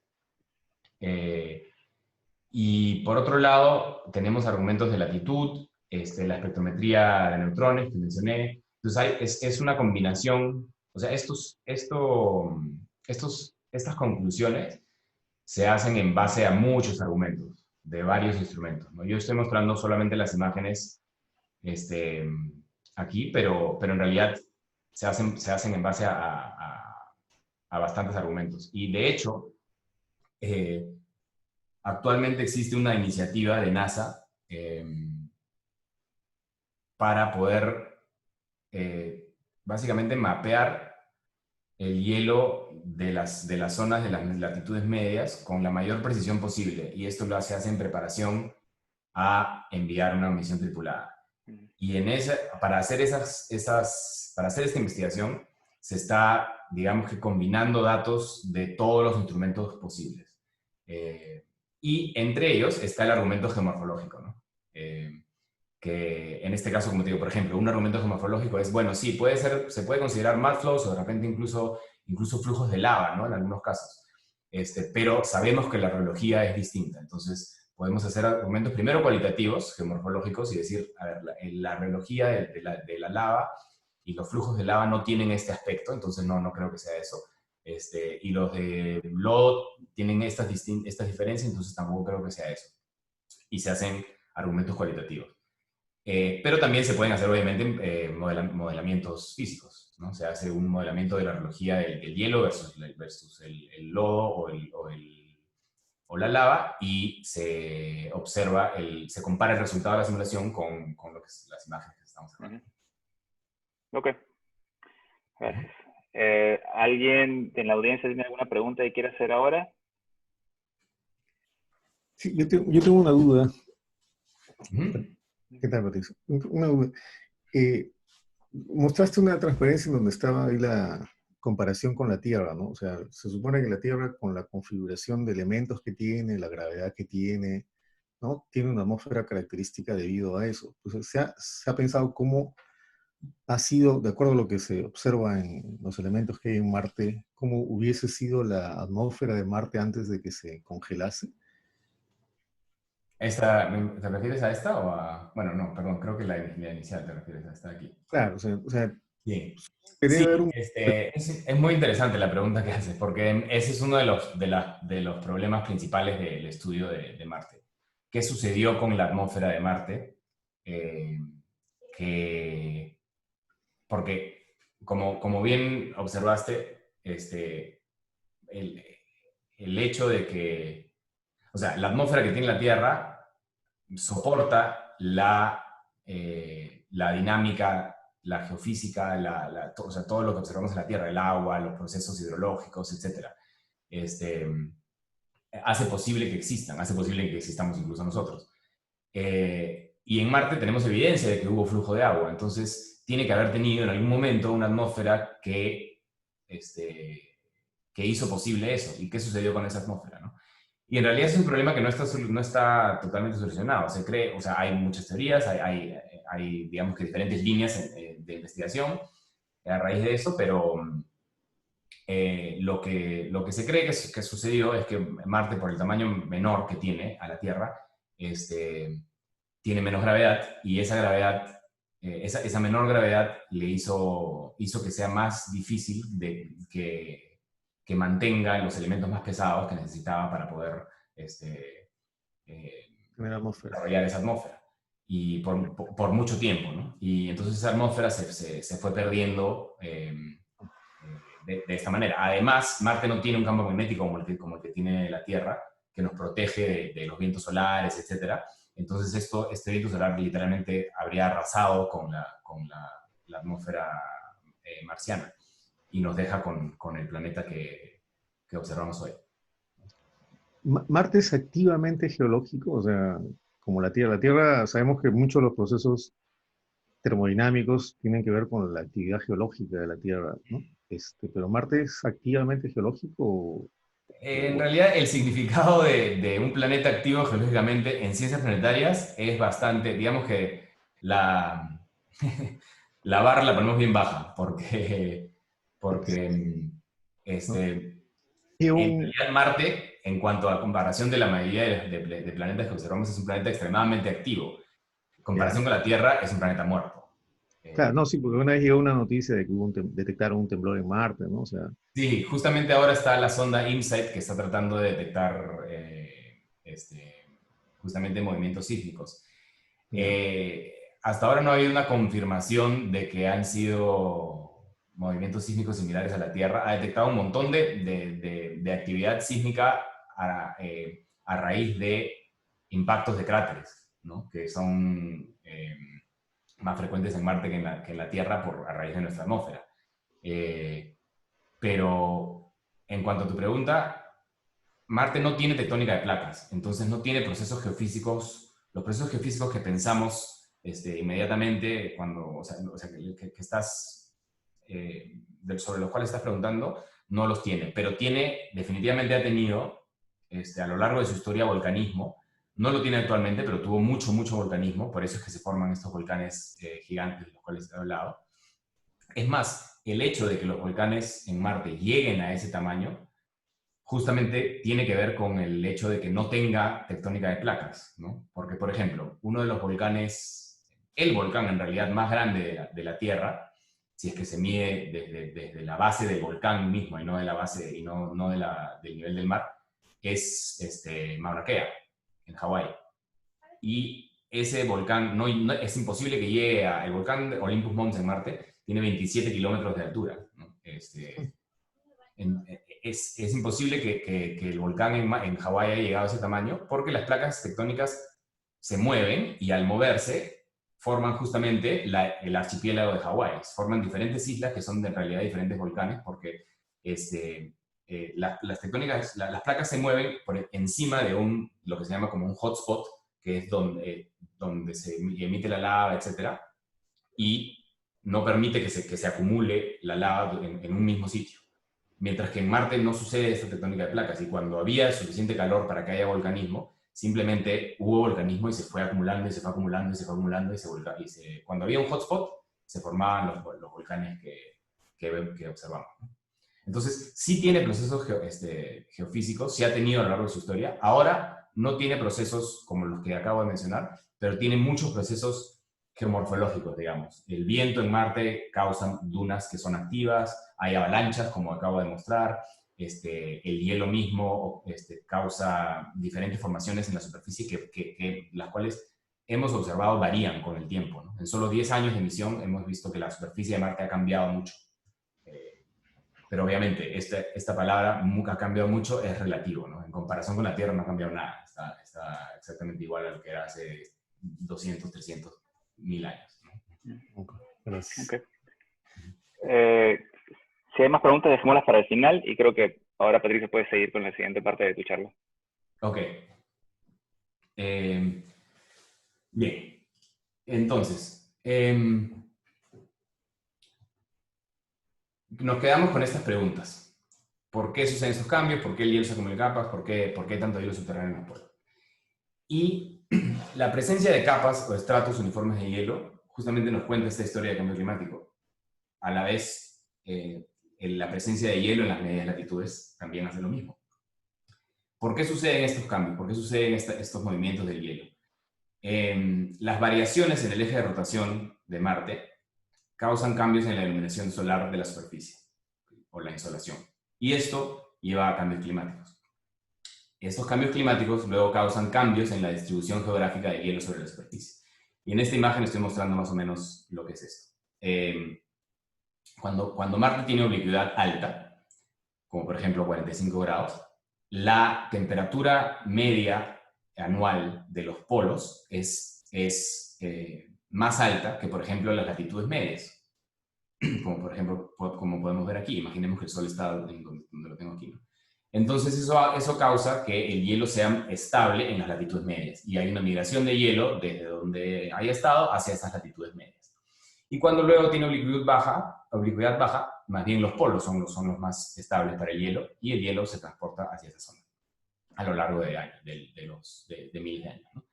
Y por otro lado, tenemos argumentos de latitud, la espectrometría de neutrones que mencioné. Entonces es una combinación, o sea, estas conclusiones se hacen en base a muchos argumentos de varios instrumentos, ¿no? Yo estoy mostrando solamente las imágenes este, aquí, pero en realidad se hacen en base a bastantes argumentos. Y de hecho, eh, actualmente existe una iniciativa de NASA para poder básicamente mapear el hielo de las zonas de las latitudes medias con la mayor precisión posible. Y esto se hace en preparación a enviar una misión tripulada. Y para hacer para hacer esta investigación, se está, digamos que, combinando datos de todos los instrumentos posibles. Y entre ellos está el argumento geomorfológico, ¿no? Que en este caso, como te digo, por ejemplo, un argumento geomorfológico es, bueno, sí, se puede considerar mudflows o de repente incluso flujos de lava, ¿no? En algunos casos. Pero sabemos que la reología es distinta, entonces podemos hacer argumentos primero cualitativos, geomorfológicos, y decir, a ver, la reología de la lava y los flujos de lava no tienen este aspecto, entonces no creo que sea eso. Y los de lodo tienen estas diferencias, entonces tampoco creo que sea eso. Y se hacen argumentos cualitativos. Pero también se pueden hacer, obviamente, modelamientos físicos, ¿no? Se hace un modelamiento de la reología del hielo versus el lodo o la lava y se observa, se compara el resultado de la simulación con las imágenes que estamos hablando. Ok, gracias. ¿Alguien en la audiencia tiene alguna pregunta que quiera hacer ahora? Sí, yo tengo una duda. Uh-huh. ¿Qué tal, Patricio? Una duda. Mostraste una transparencia en donde estaba ahí la comparación con la Tierra, ¿no? O sea, se supone que la Tierra, con la configuración de elementos que tiene, la gravedad que tiene, ¿no? Tiene una atmósfera característica debido a eso. Entonces, se ha pensado cómo ha sido, de acuerdo a lo que se observa en los elementos que hay en Marte, cómo hubiese sido la atmósfera de Marte antes de que se congelase. ¿Te refieres a esta o a...? Bueno, no, perdón, creo que la inicial te refieres a esta de aquí. Claro, o sea Sí, quería sí, ver un... es muy interesante la pregunta que haces, porque ese es uno de los problemas principales del estudio de Marte. ¿Qué sucedió con la atmósfera de Marte? Eh, porque, como bien observaste, el, el hecho de que, o sea, la atmósfera que tiene la Tierra soporta la dinámica, la geofísica, o sea, todo lo que observamos en la Tierra, el agua, los procesos hidrológicos, etc. Hace posible que existan, hace posible que existamos incluso nosotros. Y en Marte tenemos evidencia de que hubo flujo de agua, entonces tiene que haber tenido en algún momento una atmósfera que hizo posible eso. ¿Y qué sucedió con esa atmósfera, no? Y en realidad es un problema que no está totalmente solucionado. Se cree, o sea, hay muchas teorías, hay digamos que diferentes líneas de investigación a raíz de eso, pero lo que se cree que sucedió es que Marte, por el tamaño menor que tiene a la Tierra, tiene menos gravedad y esa gravedad, esa menor gravedad le hizo que sea más difícil que mantenga los elementos más pesados que necesitaba para poder desarrollar esa atmósfera. Y por mucho tiempo, ¿no? Y entonces esa atmósfera se fue perdiendo de esta manera. Además, Marte no tiene un campo magnético como el que tiene la Tierra, que nos protege de los vientos solares, etc. Entonces este viento solar literalmente habría arrasado con la atmósfera marciana y nos deja con el planeta que observamos hoy. ¿Marte es activamente geológico? O sea, como la Tierra. La Tierra, sabemos que muchos de los procesos termodinámicos tienen que ver con la actividad geológica de la Tierra, ¿no? Pero ¿Marte es activamente geológico? En realidad, el significado de un planeta activo geológicamente en ciencias planetarias es bastante, digamos que la, la barra la ponemos bien baja, porque ¿no? este, Y en un, realidad Marte, en cuanto a comparación de la mayoría de planetas que observamos, es un planeta extremadamente activo. En ya. comparación con la Tierra, es un planeta muerto. Claro, Eh, no, sí, porque una vez llegó una noticia de que detectaron un temblor en Marte, ¿no? O sea, Sí, justamente ahora está la sonda InSight que está tratando de detectar justamente movimientos sísmicos. ya. Hasta ahora no ha habido una confirmación de que han sido movimientos sísmicos similares a la Tierra. Ha detectado un montón de actividad sísmica a raíz de impactos de cráteres, ¿no? Que son más frecuentes en Marte que en la Tierra a raíz de nuestra atmósfera. Eh, pero en cuanto a tu pregunta, Marte no tiene tectónica de placas, entonces no tiene procesos geofísicos, los procesos geofísicos que pensamos inmediatamente que estás, sobre los cuales estás preguntando, no los tiene, pero definitivamente ha tenido, a lo largo de su historia, volcanismo. No lo tiene actualmente, pero tuvo mucho, mucho volcanismo, por eso es que se forman estos volcanes gigantes de los cuales he hablado. Es más, el hecho de que los volcanes en Marte lleguen a ese tamaño justamente tiene que ver con el hecho de que no tenga tectónica de placas, ¿no? Porque, por ejemplo, uno de los volcanes, el volcán en realidad más grande de la Tierra, si es que se mide desde la base del volcán mismo y no de la base y no del nivel del mar, es Mauna Kea, en Hawái. Y ese volcán, es imposible que llegue el volcán Olympus Mons en Marte, tiene 27 kilómetros de altura, ¿no? Es imposible que el volcán en Hawái haya llegado a ese tamaño porque las placas tectónicas se mueven y al moverse forman justamente el archipiélago de Hawái. Forman diferentes islas que son en realidad diferentes volcanes porque las tectónicas, las placas se mueven por encima de lo que se llama como un hotspot, que es donde se emite la lava, etc. Y no permite que se acumule la lava en un mismo sitio. Mientras que en Marte no sucede esta tectónica de placas y cuando había suficiente calor para que haya volcanismo, simplemente hubo volcanismo y se fue acumulando y se fue acumulando y se fue acumulando cuando había un hotspot se formaban los volcanes que observamos. Entonces, sí tiene procesos geofísicos, sí ha tenido a lo largo de su historia. Ahora no tiene procesos como los que acabo de mencionar, pero tiene muchos procesos geomorfológicos, digamos. El viento en Marte causa dunas que son activas, hay avalanchas, como acabo de mostrar, el hielo mismo causa diferentes formaciones en la superficie que las cuales hemos observado varían con el tiempo, ¿no? En solo 10 años de misión hemos visto que la superficie de Marte ha cambiado mucho. Pero obviamente esta palabra ha cambiado mucho, es relativo, ¿no? En comparación con la Tierra no ha cambiado nada, está exactamente igual a lo que era hace 200, 300 mil años, ¿no? Ok, gracias. Okay. Si hay más preguntas, dejémoslas para el final y creo que ahora Patricia puede seguir con la siguiente parte de tu charla. Ok. Bien. Entonces, nos quedamos con estas preguntas. ¿Por qué suceden estos cambios? ¿Por qué el hielo se acumula en capas? ¿Por qué hay tanto hielo subterráneo en los polos? Y la presencia de capas o estratos uniformes de hielo justamente nos cuenta esta historia de cambio climático. A la vez, la presencia de hielo en las medias latitudes también hace lo mismo. ¿Por qué suceden estos cambios? ¿Por qué suceden estos movimientos del hielo? Las variaciones en el eje de rotación de Marte causan cambios en la iluminación solar de la superficie o la insolación. Y esto lleva a cambios climáticos. Estos cambios climáticos luego causan cambios en la distribución geográfica de hielo sobre la superficie. Y en esta imagen estoy mostrando más o menos lo que es esto. Cuando Marte tiene oblicuidad alta, como por ejemplo 45 grados, la temperatura media anual de los polos es más alta que, por ejemplo, las latitudes medias. Como por ejemplo, como podemos ver aquí, imaginemos que el Sol está donde lo tengo aquí, ¿no? Entonces eso causa que el hielo sea estable en las latitudes medias y hay una migración de hielo desde donde haya estado hacia esas latitudes medias. Y cuando luego tiene oblicuidad baja, más bien los polos son los más estables para el hielo, y el hielo se transporta hacia esa zona a lo largo de años, de miles de años, ¿no?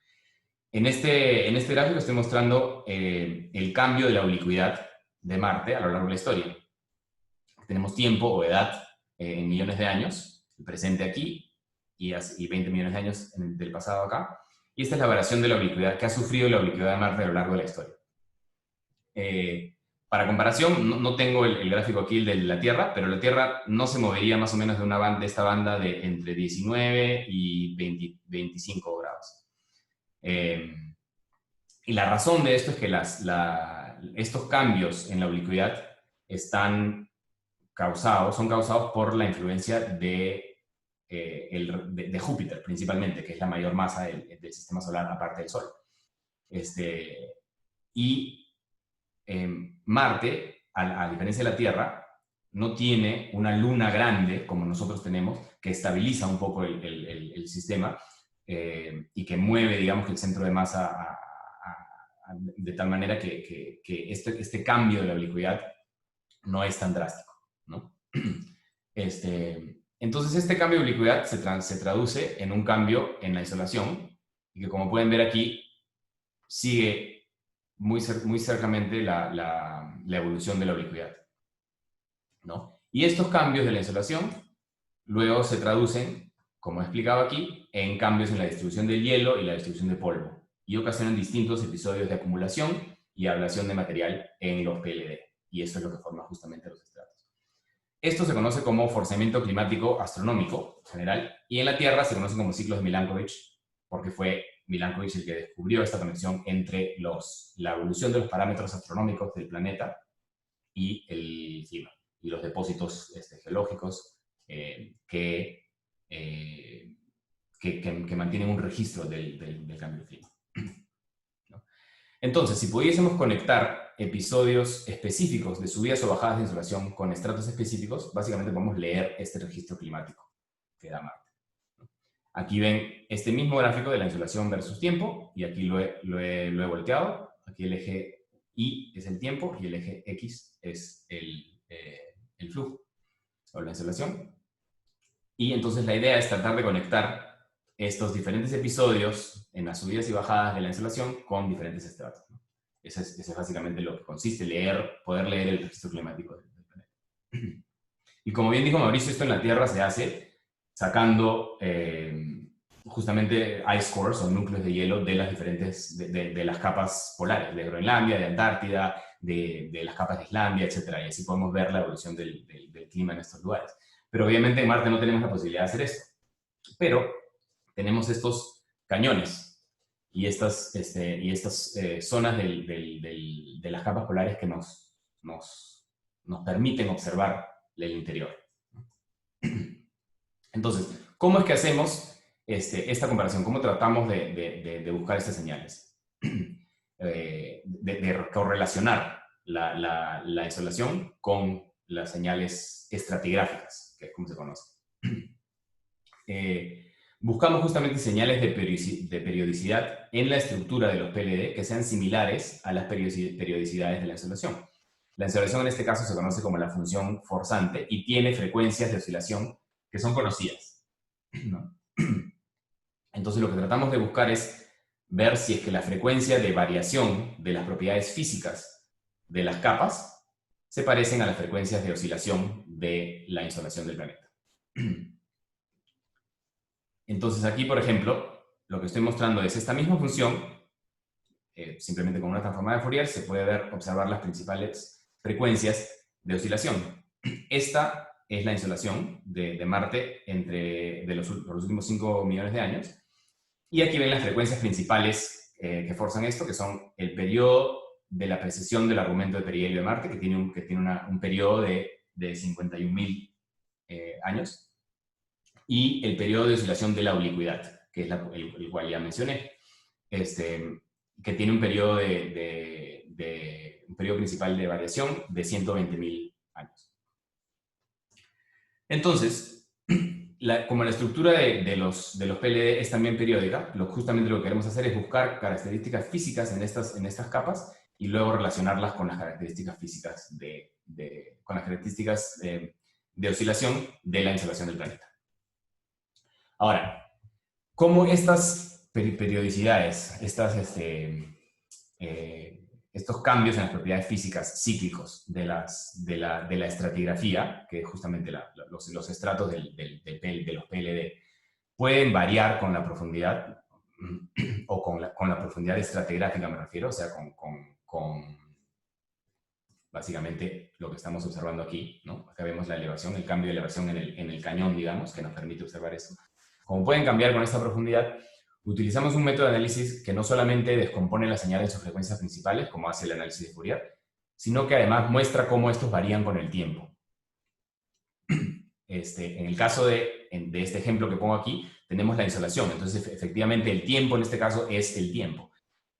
En este gráfico estoy mostrando el cambio de la oblicuidad de Marte a lo largo de la historia. Tenemos tiempo o edad en millones de años, el presente aquí y 20 millones de años del pasado acá. Y esta es la variación de la oblicuidad que ha sufrido la oblicuidad de Marte a lo largo de la historia. Para comparación, no tengo el gráfico aquí, el de la Tierra, pero la Tierra no se movería más o menos de esta banda de entre 19 y 25 grados. Y la razón de esto es que estos cambios en la oblicuidad son causados por la influencia de Júpiter, principalmente, que es la mayor masa del sistema solar, aparte del Sol. Marte, a diferencia de la Tierra, no tiene una luna grande, como nosotros tenemos, que estabiliza un poco el sistema y que mueve, digamos, el centro de masa de tal manera que este cambio de la oblicuidad no es tan drástico, ¿no? Entonces, este cambio de oblicuidad se traduce en un cambio en la insolación, y que, como pueden ver aquí, sigue muy cercamente la evolución de la oblicuidad, ¿no? Y estos cambios de la insolación luego se traducen, como he explicado aquí, en cambios en la distribución del hielo y la distribución de polvo, y ocasionan distintos episodios de acumulación y ablación de material en los PLD. Y esto es lo que forma justamente los estratos. Esto se conoce como forzamiento climático astronómico en general, y en la Tierra se conoce como ciclos de Milankovitch, porque fue Milankovitch el que descubrió esta conexión entre la evolución de los parámetros astronómicos del planeta y el clima, y los depósitos geológicos que mantienen un registro del cambio de clima, ¿no? Entonces, si pudiésemos conectar episodios específicos de subidas o bajadas de insolación con estratos específicos, básicamente podemos leer este registro climático que da Marte. Aquí ven este mismo gráfico de la insolación versus tiempo, y aquí lo he volteado. Aquí el eje Y es el tiempo y el eje X es el flujo o la insolación. Y entonces la idea es tratar de conectar estos diferentes episodios en las subidas y bajadas de la insolación con diferentes estratos, ¿no? Ese es básicamente lo que consiste, poder leer el registro climático del planeta. Y como bien dijo Mauricio, esto en la Tierra se hace sacando justamente ice cores o núcleos de hielo de las diferentes, de las capas polares, de Groenlandia, de Antártida, de las capas de Islandia, etc. Y así podemos ver la evolución del clima en estos lugares. Pero obviamente en Marte no tenemos la posibilidad de hacer esto. Pero tenemos estos cañones y estas zonas de las capas polares que nos permiten observar el interior. Entonces, ¿cómo es que hacemos esta comparación? ¿Cómo tratamos de buscar estas señales? De correlacionar la insolación con las señales estratigráficas, que es como se conoce. Buscamos justamente señales de periodicidad en la estructura de los PLD que sean similares a las periodicidades de la insolación. La insolación en este caso se conoce como la función forzante y tiene frecuencias de oscilación que son conocidas, ¿no? Entonces lo que tratamos de buscar es ver si es que la frecuencia de variación de las propiedades físicas de las capas se parecen a las frecuencias de oscilación de la insolación del planeta. Entonces aquí, por ejemplo, lo que estoy mostrando es esta misma función, simplemente con una transformada de Fourier se puede observar las principales frecuencias de oscilación. Esta es la insolación de Marte por los últimos 5 millones de años. Y aquí ven las frecuencias principales que forzan esto, que son el periodo de la precesión del argumento de perihelio de Marte, que tiene un periodo de 51.000 años, y el periodo de oscilación de la oblicuidad, que es el cual ya mencioné, que tiene un periodo un periodo principal de variación de 120.000 años. Entonces, como la estructura de los PLD es también periódica, justamente lo que queremos hacer es buscar características físicas en estas capas y luego relacionarlas con las características físicas con las características de oscilación de la insolación del planeta. Ahora, ¿cómo estas periodicidades, estos cambios en las propiedades físicas cíclicos de la estratigrafía, que es justamente los estratos de los PLD, pueden variar con la profundidad, o con la profundidad estratigráfica me refiero, o sea, con básicamente lo que estamos observando aquí, ¿no? Acá vemos la elevación, el cambio de elevación en el cañón, digamos, que nos permite observar esto. Como pueden cambiar con esta profundidad, utilizamos un método de análisis que no solamente descompone la señal en sus frecuencias principales, como hace el análisis de Fourier, sino que además muestra cómo estos varían con el tiempo. En el caso de este ejemplo que pongo aquí, tenemos la insolación. Entonces, efectivamente, el tiempo en este caso es el tiempo.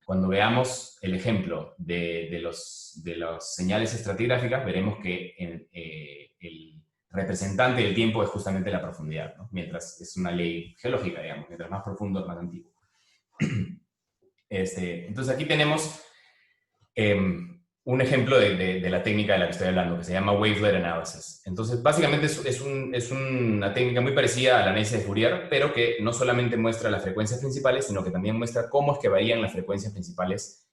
Cuando veamos el ejemplo de las señales estratigráficas, veremos que el representante del tiempo es justamente la profundidad, ¿no? Mientras es una ley geológica, digamos, mientras más profundo, más antiguo. Entonces aquí tenemos un ejemplo de la técnica de la que estoy hablando, que se llama Wavelet Analysis. Entonces, básicamente es una técnica muy parecida al análisis de Fourier, pero que no solamente muestra las frecuencias principales, sino que también muestra cómo es que varían las frecuencias principales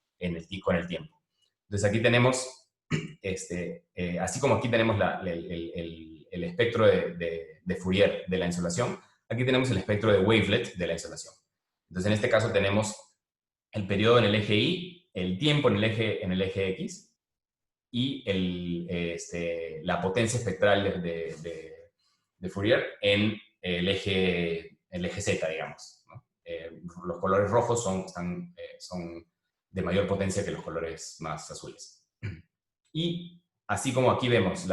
con el tiempo. Entonces aquí tenemos, así como aquí tenemos el espectro de Fourier de la insolación, aquí tenemos el espectro de Wavelet de la insolación. Entonces en este caso tenemos el periodo en el eje Y, el tiempo en el eje X y la potencia espectral de Fourier en el eje Z, digamos, ¿no? Los colores rojos son de mayor potencia que los colores más azules. Y así como aquí vemos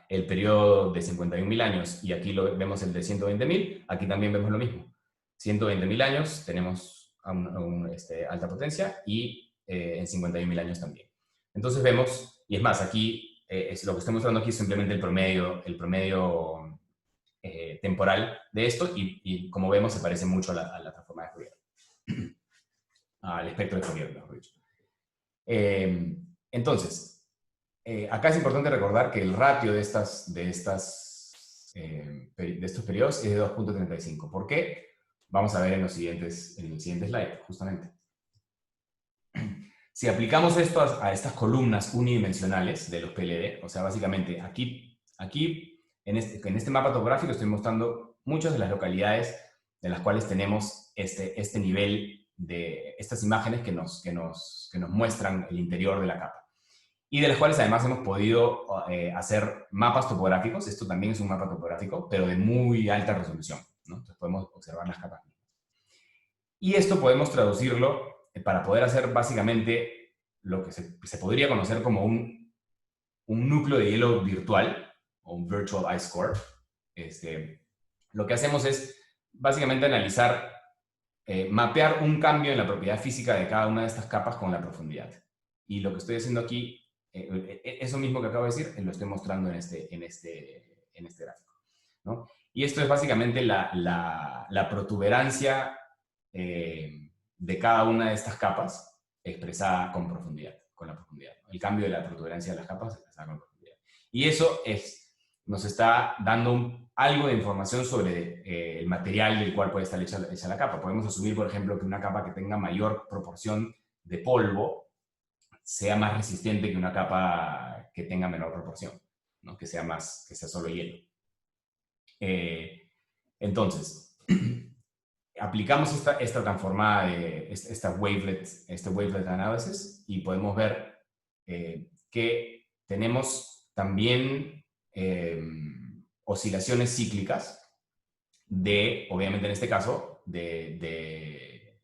el periodo de 51.000 años y aquí vemos el de 120.000, aquí también vemos lo mismo. 120.000 años tenemos alta potencia y en 51.000 años también. Entonces vemos, y es más, aquí lo que estoy mostrando aquí es simplemente el promedio temporal de esto, y como vemos se parece mucho a la transforma de Fourier, al espectro de Fourier, mejor dicho. Entonces, acá es importante recordar que el ratio de estos periodos es de 2.35. ¿Por qué? Vamos a ver en el siguiente slide, justamente. Si aplicamos esto a estas columnas unidimensionales de los PLD, o sea, básicamente aquí en este mapa topográfico estoy mostrando muchas de las localidades de las cuales tenemos este nivel de estas imágenes que nos muestran el interior de la capa. Y de las cuales además hemos podido hacer mapas topográficos. Esto también es un mapa topográfico, pero de muy alta resolución, ¿no? Entonces podemos observar las capas. Y esto podemos traducirlo para poder hacer básicamente lo que se podría conocer como un núcleo de hielo virtual, o un Virtual Ice Core. Lo que hacemos es básicamente analizar, mapear un cambio en la propiedad física de cada una de estas capas con la profundidad. Y lo que estoy haciendo aquí, eso mismo que acabo de decir, lo estoy mostrando en este gráfico, ¿no? Y esto es básicamente la protuberancia de cada una de estas capas expresada con profundidad, con la profundidad, ¿no? El cambio de la protuberancia de las capas expresada con profundidad. Y eso nos está dando algo de información sobre el material del cual puede estar hecha la capa. Podemos asumir, por ejemplo, que una capa que tenga mayor proporción de polvo sea más resistente que una capa que tenga menor proporción, ¿no? Que sea solo hielo. Entonces, aplicamos esta transformada este wavelet análisis y podemos ver que tenemos también oscilaciones cíclicas obviamente en este caso, de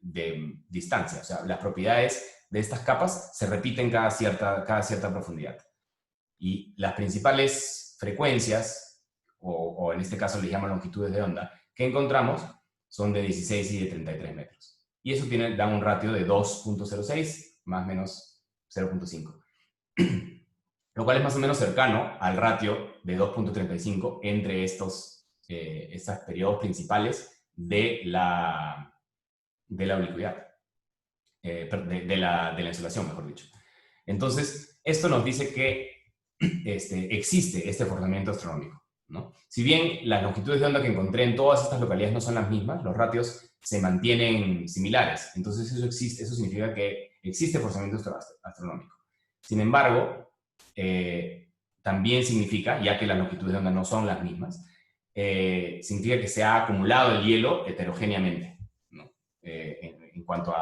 distancia. O sea, las propiedades de estas capas se repiten cada cierta profundidad. Y las principales frecuencias, o en este caso les llaman longitudes de onda, que encontramos son de 16 y de 33 metros. Y eso da un ratio de 2.06 más o menos 0.5. Lo cual es más o menos cercano al ratio de 2.35 entre estos periodos principales de la oblicuidad, de la insolación, mejor dicho. Entonces, esto nos dice que existe este forzamiento astronómico, ¿no? Si bien las longitudes de onda que encontré en todas estas localidades no son las mismas, los ratios se mantienen similares. Entonces eso significa que existe forzamiento astronómico. Sin embargo, también significa, ya que las longitudes de onda no son las mismas, significa que se ha acumulado el hielo heterogéneamente, ¿no? En cuanto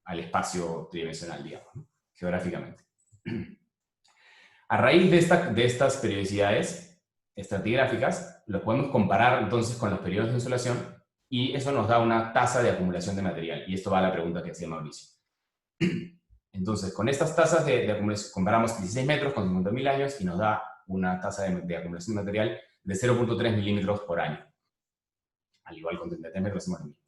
al espacio tridimensional, digamos, ¿no? Geográficamente. A raíz de estas periodicidades estratigráficas, lo podemos comparar entonces con los periodos de insolación y eso nos da una tasa de acumulación de material. Y esto va a la pregunta que hacía Mauricio. Entonces, con estas tasas de acumulación, comparamos 16 metros con 50.000 años y nos da una tasa de acumulación de material de 0.3 milímetros por año. Al igual con 33 metros hacemos lo mismo.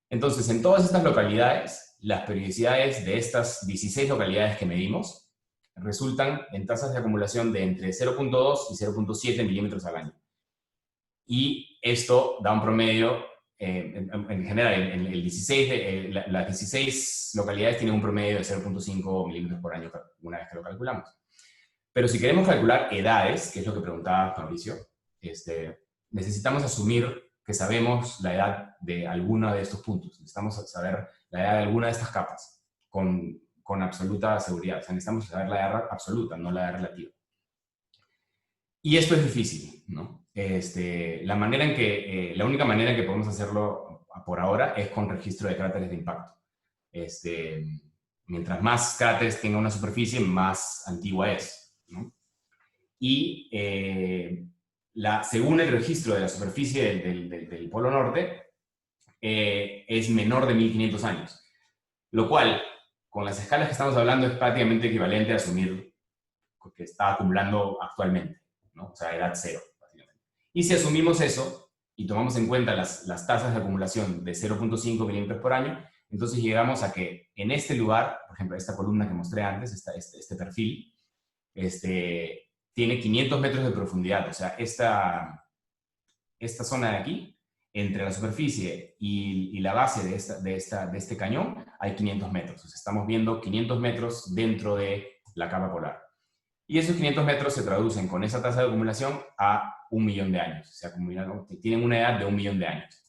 Entonces, en todas estas localidades, las periodicidades de estas 16 localidades que medimos resultan en tasas de acumulación de entre 0.2 y 0.7 milímetros al año. Y esto da un promedio, en general, las 16 localidades tienen un promedio de 0.5 milímetros por año una vez que lo calculamos. Pero si queremos calcular edades, que es lo que preguntaba Mauricio, necesitamos asumir que sabemos la edad de alguno de estos puntos. Necesitamos saber la edad de alguna de estas capas con absoluta seguridad. O sea, necesitamos saber la edad absoluta, no la edad relativa. Y esto es difícil, ¿no? La única manera en que podemos hacerlo por ahora es con registro de cráteres de impacto. Mientras más cráteres tenga una superficie, más antigua es, ¿no? Y según el registro de la superficie del Polo Norte, es menor de 1500 años. Lo cual, con las escalas que estamos hablando, es prácticamente equivalente a asumir que está acumulando actualmente, ¿no? O sea, edad cero, básicamente. Y si asumimos eso y tomamos en cuenta las tasas de acumulación de 0.5 milímetros por año, entonces llegamos a que en este lugar, por ejemplo, esta columna que mostré antes, este perfil, tiene 500 metros de profundidad. O sea, esta zona de aquí, entre la superficie y la base de este cañón, hay 500 metros. O sea, estamos viendo 500 metros dentro de la capa polar. Y esos 500 metros se traducen con esa tasa de acumulación a 1 millón de años. O sea, tienen una edad de 1 millón de años.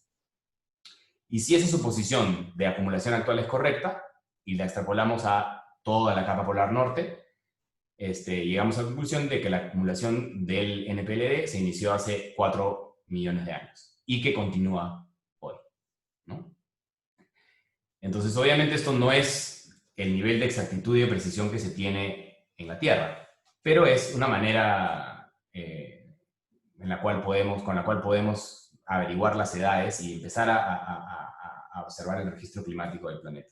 Y si esa suposición de acumulación actual es correcta, y la extrapolamos a toda la capa polar norte, llegamos a la conclusión de que la acumulación del NPLD se inició hace 4 millones de años y que continúa hoy, ¿no? Entonces, obviamente, esto no es el nivel de exactitud y de precisión que se tiene en la Tierra, pero es una manera con la cual podemos averiguar las edades y empezar a observar el registro climático del planeta.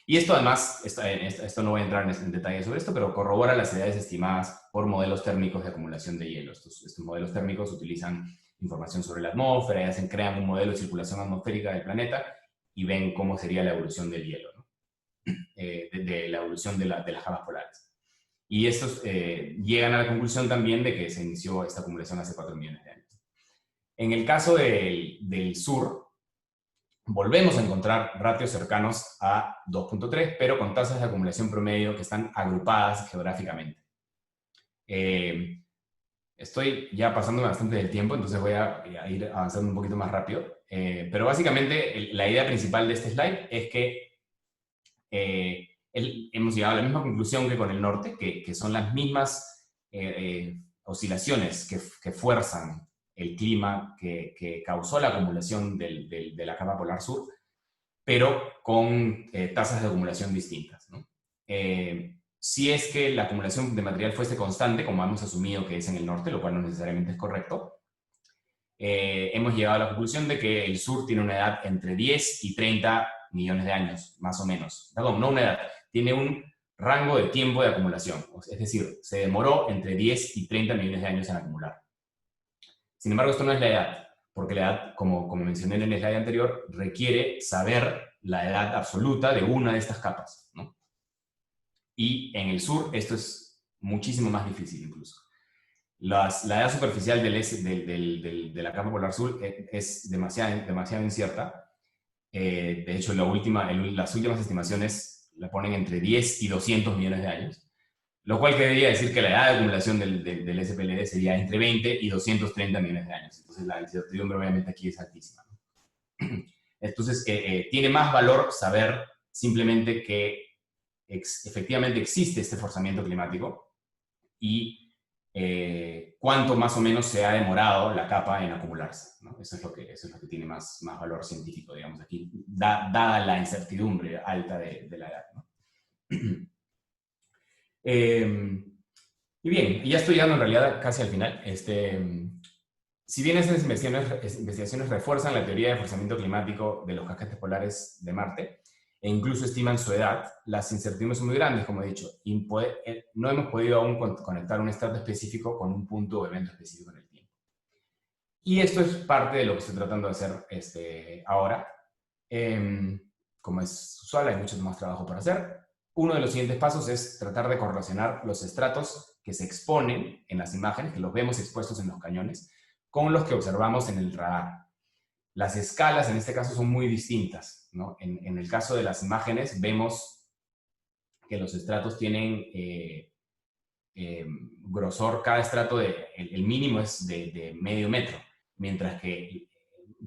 Y esto además, esto no voy a entrar en detalle sobre esto, pero corrobora las edades estimadas por modelos térmicos de acumulación de hielo. Estos modelos térmicos utilizan información sobre la atmósfera, crean un modelo de circulación atmosférica del planeta y ven cómo sería la evolución del hielo, ¿no? de la evolución de las capas polares. Y estos llegan a la conclusión también de que se inició esta acumulación hace 4 millones de años. En el caso del sur, volvemos a encontrar ratios cercanos a 2.3, pero con tasas de acumulación promedio que están agrupadas geográficamente. Estoy ya pasando bastante del tiempo, entonces voy a ir avanzando un poquito más rápido. Pero básicamente la idea principal de este slide es que hemos llegado a la misma conclusión que con el norte, que son las mismas oscilaciones que fuerzan el clima que causó la acumulación de la capa polar sur, pero con tasas de acumulación distintas, ¿no? Si es que la acumulación de material fuese constante, como hemos asumido que es en el norte, lo cual no necesariamente es correcto, hemos llegado a la conclusión de que el sur tiene una edad entre 10 y 30 millones de años, más o menos. Perdón, no una edad, tiene un rango de tiempo de acumulación. Es decir, se demoró entre 10 y 30 millones de años en acumular. Sin embargo, esto no es la edad, porque la edad, como mencioné en el slide anterior, requiere saber la edad absoluta de una de estas capas, ¿no? Y en el sur esto es muchísimo más difícil incluso. La edad superficial de la capa polar sur es demasiado incierta, De hecho, las últimas estimaciones la ponen entre 10 y 200 millones de años, lo cual querría decir que la edad de acumulación del SPLD sería entre 20 y 230 millones de años. Entonces, la incertidumbre obviamente aquí es altísima, ¿no? Entonces, tiene más valor saber simplemente que efectivamente existe este forzamiento climático y cuánto más o menos se ha demorado la capa en acumularse, ¿no? Eso es lo que tiene más valor científico, digamos, aquí, dada la incertidumbre alta de la edad, ¿no? Y bien, ya estoy llegando en realidad casi al final. Si bien estas investigaciones refuerzan la teoría de forzamiento climático de los casquetes polares de Marte, e incluso estiman su edad, las incertidumbres son muy grandes, como he dicho, y no hemos podido aún conectar un estrato específico con un punto o evento específico en el tiempo. Y esto es parte de lo que estoy tratando de hacer ahora. Como es usual, hay mucho más trabajo para hacer. Uno de los siguientes pasos es tratar de correlacionar los estratos que se exponen en las imágenes, que los vemos expuestos en los cañones, con los que observamos en el radar. Las escalas en este caso son muy distintas, ¿no? En el caso de las imágenes vemos que los estratos tienen grosor, cada estrato, el mínimo es de medio metro, mientras que,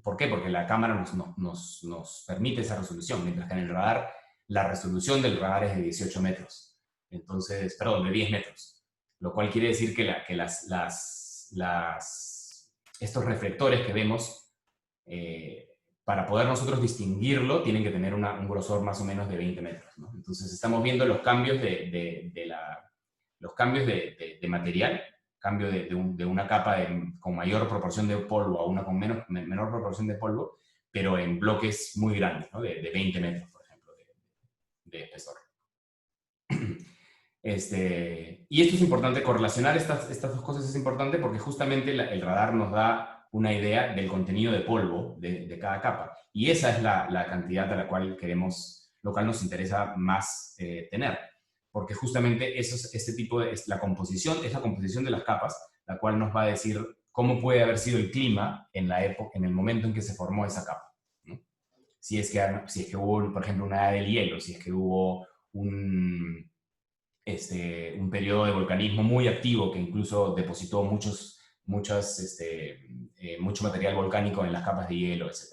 ¿por qué? Porque la cámara nos permite esa resolución, mientras que en el radar, la resolución del radar es de 18 metros, entonces, perdón, de 10 metros, lo cual quiere decir que estos reflectores que vemos, para poder nosotros distinguirlo, tienen que tener un grosor más o menos de 20 metros, ¿no? Entonces estamos viendo los cambios los cambios de material, cambio de una capa con mayor proporción de polvo a una con menor proporción de polvo, pero en bloques muy grandes, ¿no? de 20 metros, por ejemplo, de espesor. Y esto es importante, correlacionar estas dos cosas es importante porque justamente el radar nos da una idea del contenido de polvo de cada capa. Y esa es la cantidad a la cual lo cual nos interesa más tener. Porque justamente este tipo es la composición de las capas, la cual nos va a decir cómo puede haber sido el clima en el momento en que se formó esa capa, ¿no? Si es que hubo, por ejemplo, una edad del hielo, si es que hubo un periodo de volcanismo muy activo que incluso depositó mucho material volcánico en las capas de hielo, etc.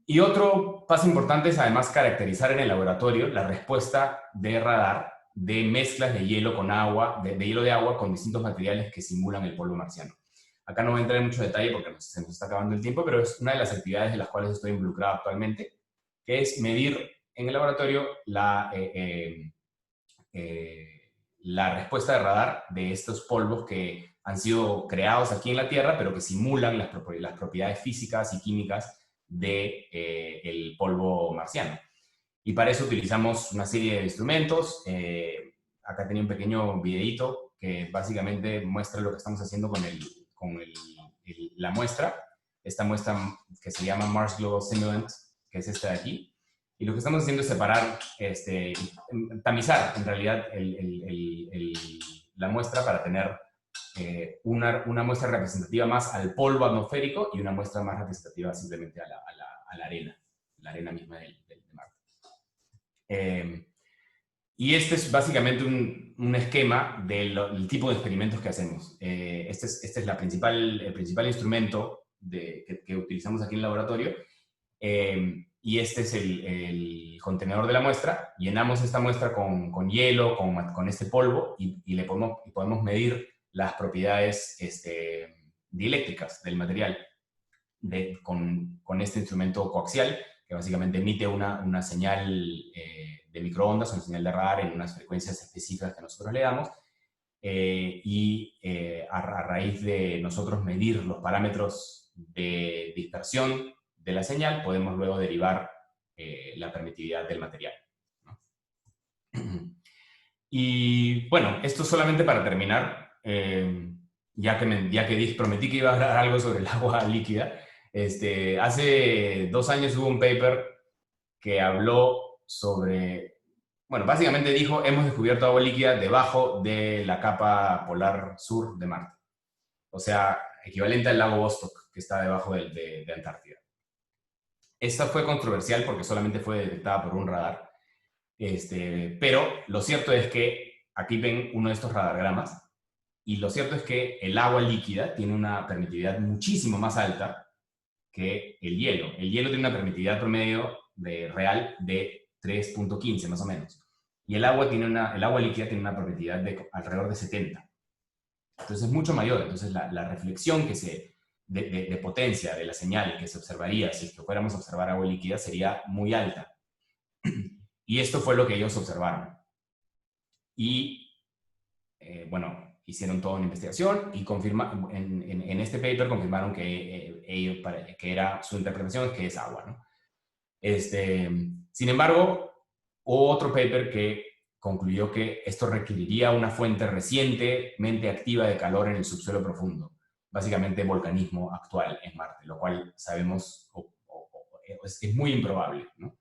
Y otro paso importante es además caracterizar en el laboratorio la respuesta de radar de mezclas de hielo con agua, de hielo de agua con distintos materiales que simulan el polvo marciano. Acá no voy a entrar en mucho detalle porque se nos está acabando el tiempo, pero es una de las actividades de las cuales estoy involucrado actualmente, que es medir en el laboratorio la respuesta de radar de estos polvos que han sido creados aquí en la Tierra, pero que simulan las propiedades físicas y químicas del polvo marciano. Y para eso utilizamos una serie de instrumentos. Acá tenía un pequeño videíto que básicamente muestra lo que estamos haciendo con la muestra. Esta muestra que se llama Mars Global Simulant, que es esta de aquí. Y lo que estamos haciendo es separar, tamizar en realidad la muestra para tener una muestra representativa más al polvo atmosférico y una muestra más representativa simplemente a la arena misma de Marte. Y este es básicamente un esquema del tipo de experimentos que hacemos. Este es el principal instrumento que utilizamos aquí en el laboratorio. Y este es el contenedor de la muestra. Llenamos esta muestra con hielo, con este polvo, y podemos medir las propiedades dieléctricas del material con este instrumento coaxial, que básicamente emite una señal de microondas, una señal de radar en unas frecuencias específicas que nosotros le damos, a raíz de nosotros medir los parámetros de dispersión de la señal, podemos luego derivar la permitividad del material, ¿no? Y bueno, esto solamente para terminar, ya que prometí que iba a hablar algo sobre el agua líquida. Hace 2 años hubo un paper que habló sobre, bueno, básicamente dijo, hemos descubierto agua líquida debajo de la capa polar sur de Marte. O sea, equivalente al lago Vostok, que está debajo de Antártida. esta fue controversial porque solamente fue detectada por un radar. Pero lo cierto es que aquí ven uno de estos radargramas, y lo cierto es que el agua líquida tiene una permitividad muchísimo más alta que el hielo. El hielo tiene una permitividad promedio real de 3.15 más o menos. Y el agua líquida tiene una permitividad de alrededor de 70. Entonces es mucho mayor. Entonces la reflexión de potencia de la señal que se observaría si es que fuéramos a observar agua líquida sería muy alta. Y esto fue lo que ellos observaron. Y bueno, hicieron toda una investigación y en este paper confirmaron que era su interpretación, que es agua, ¿no? Sin embargo, hubo otro paper que concluyó que esto requeriría una fuente recientemente activa de calor en el subsuelo profundo, básicamente volcanismo actual en Marte, lo cual sabemos es muy improbable, ¿no?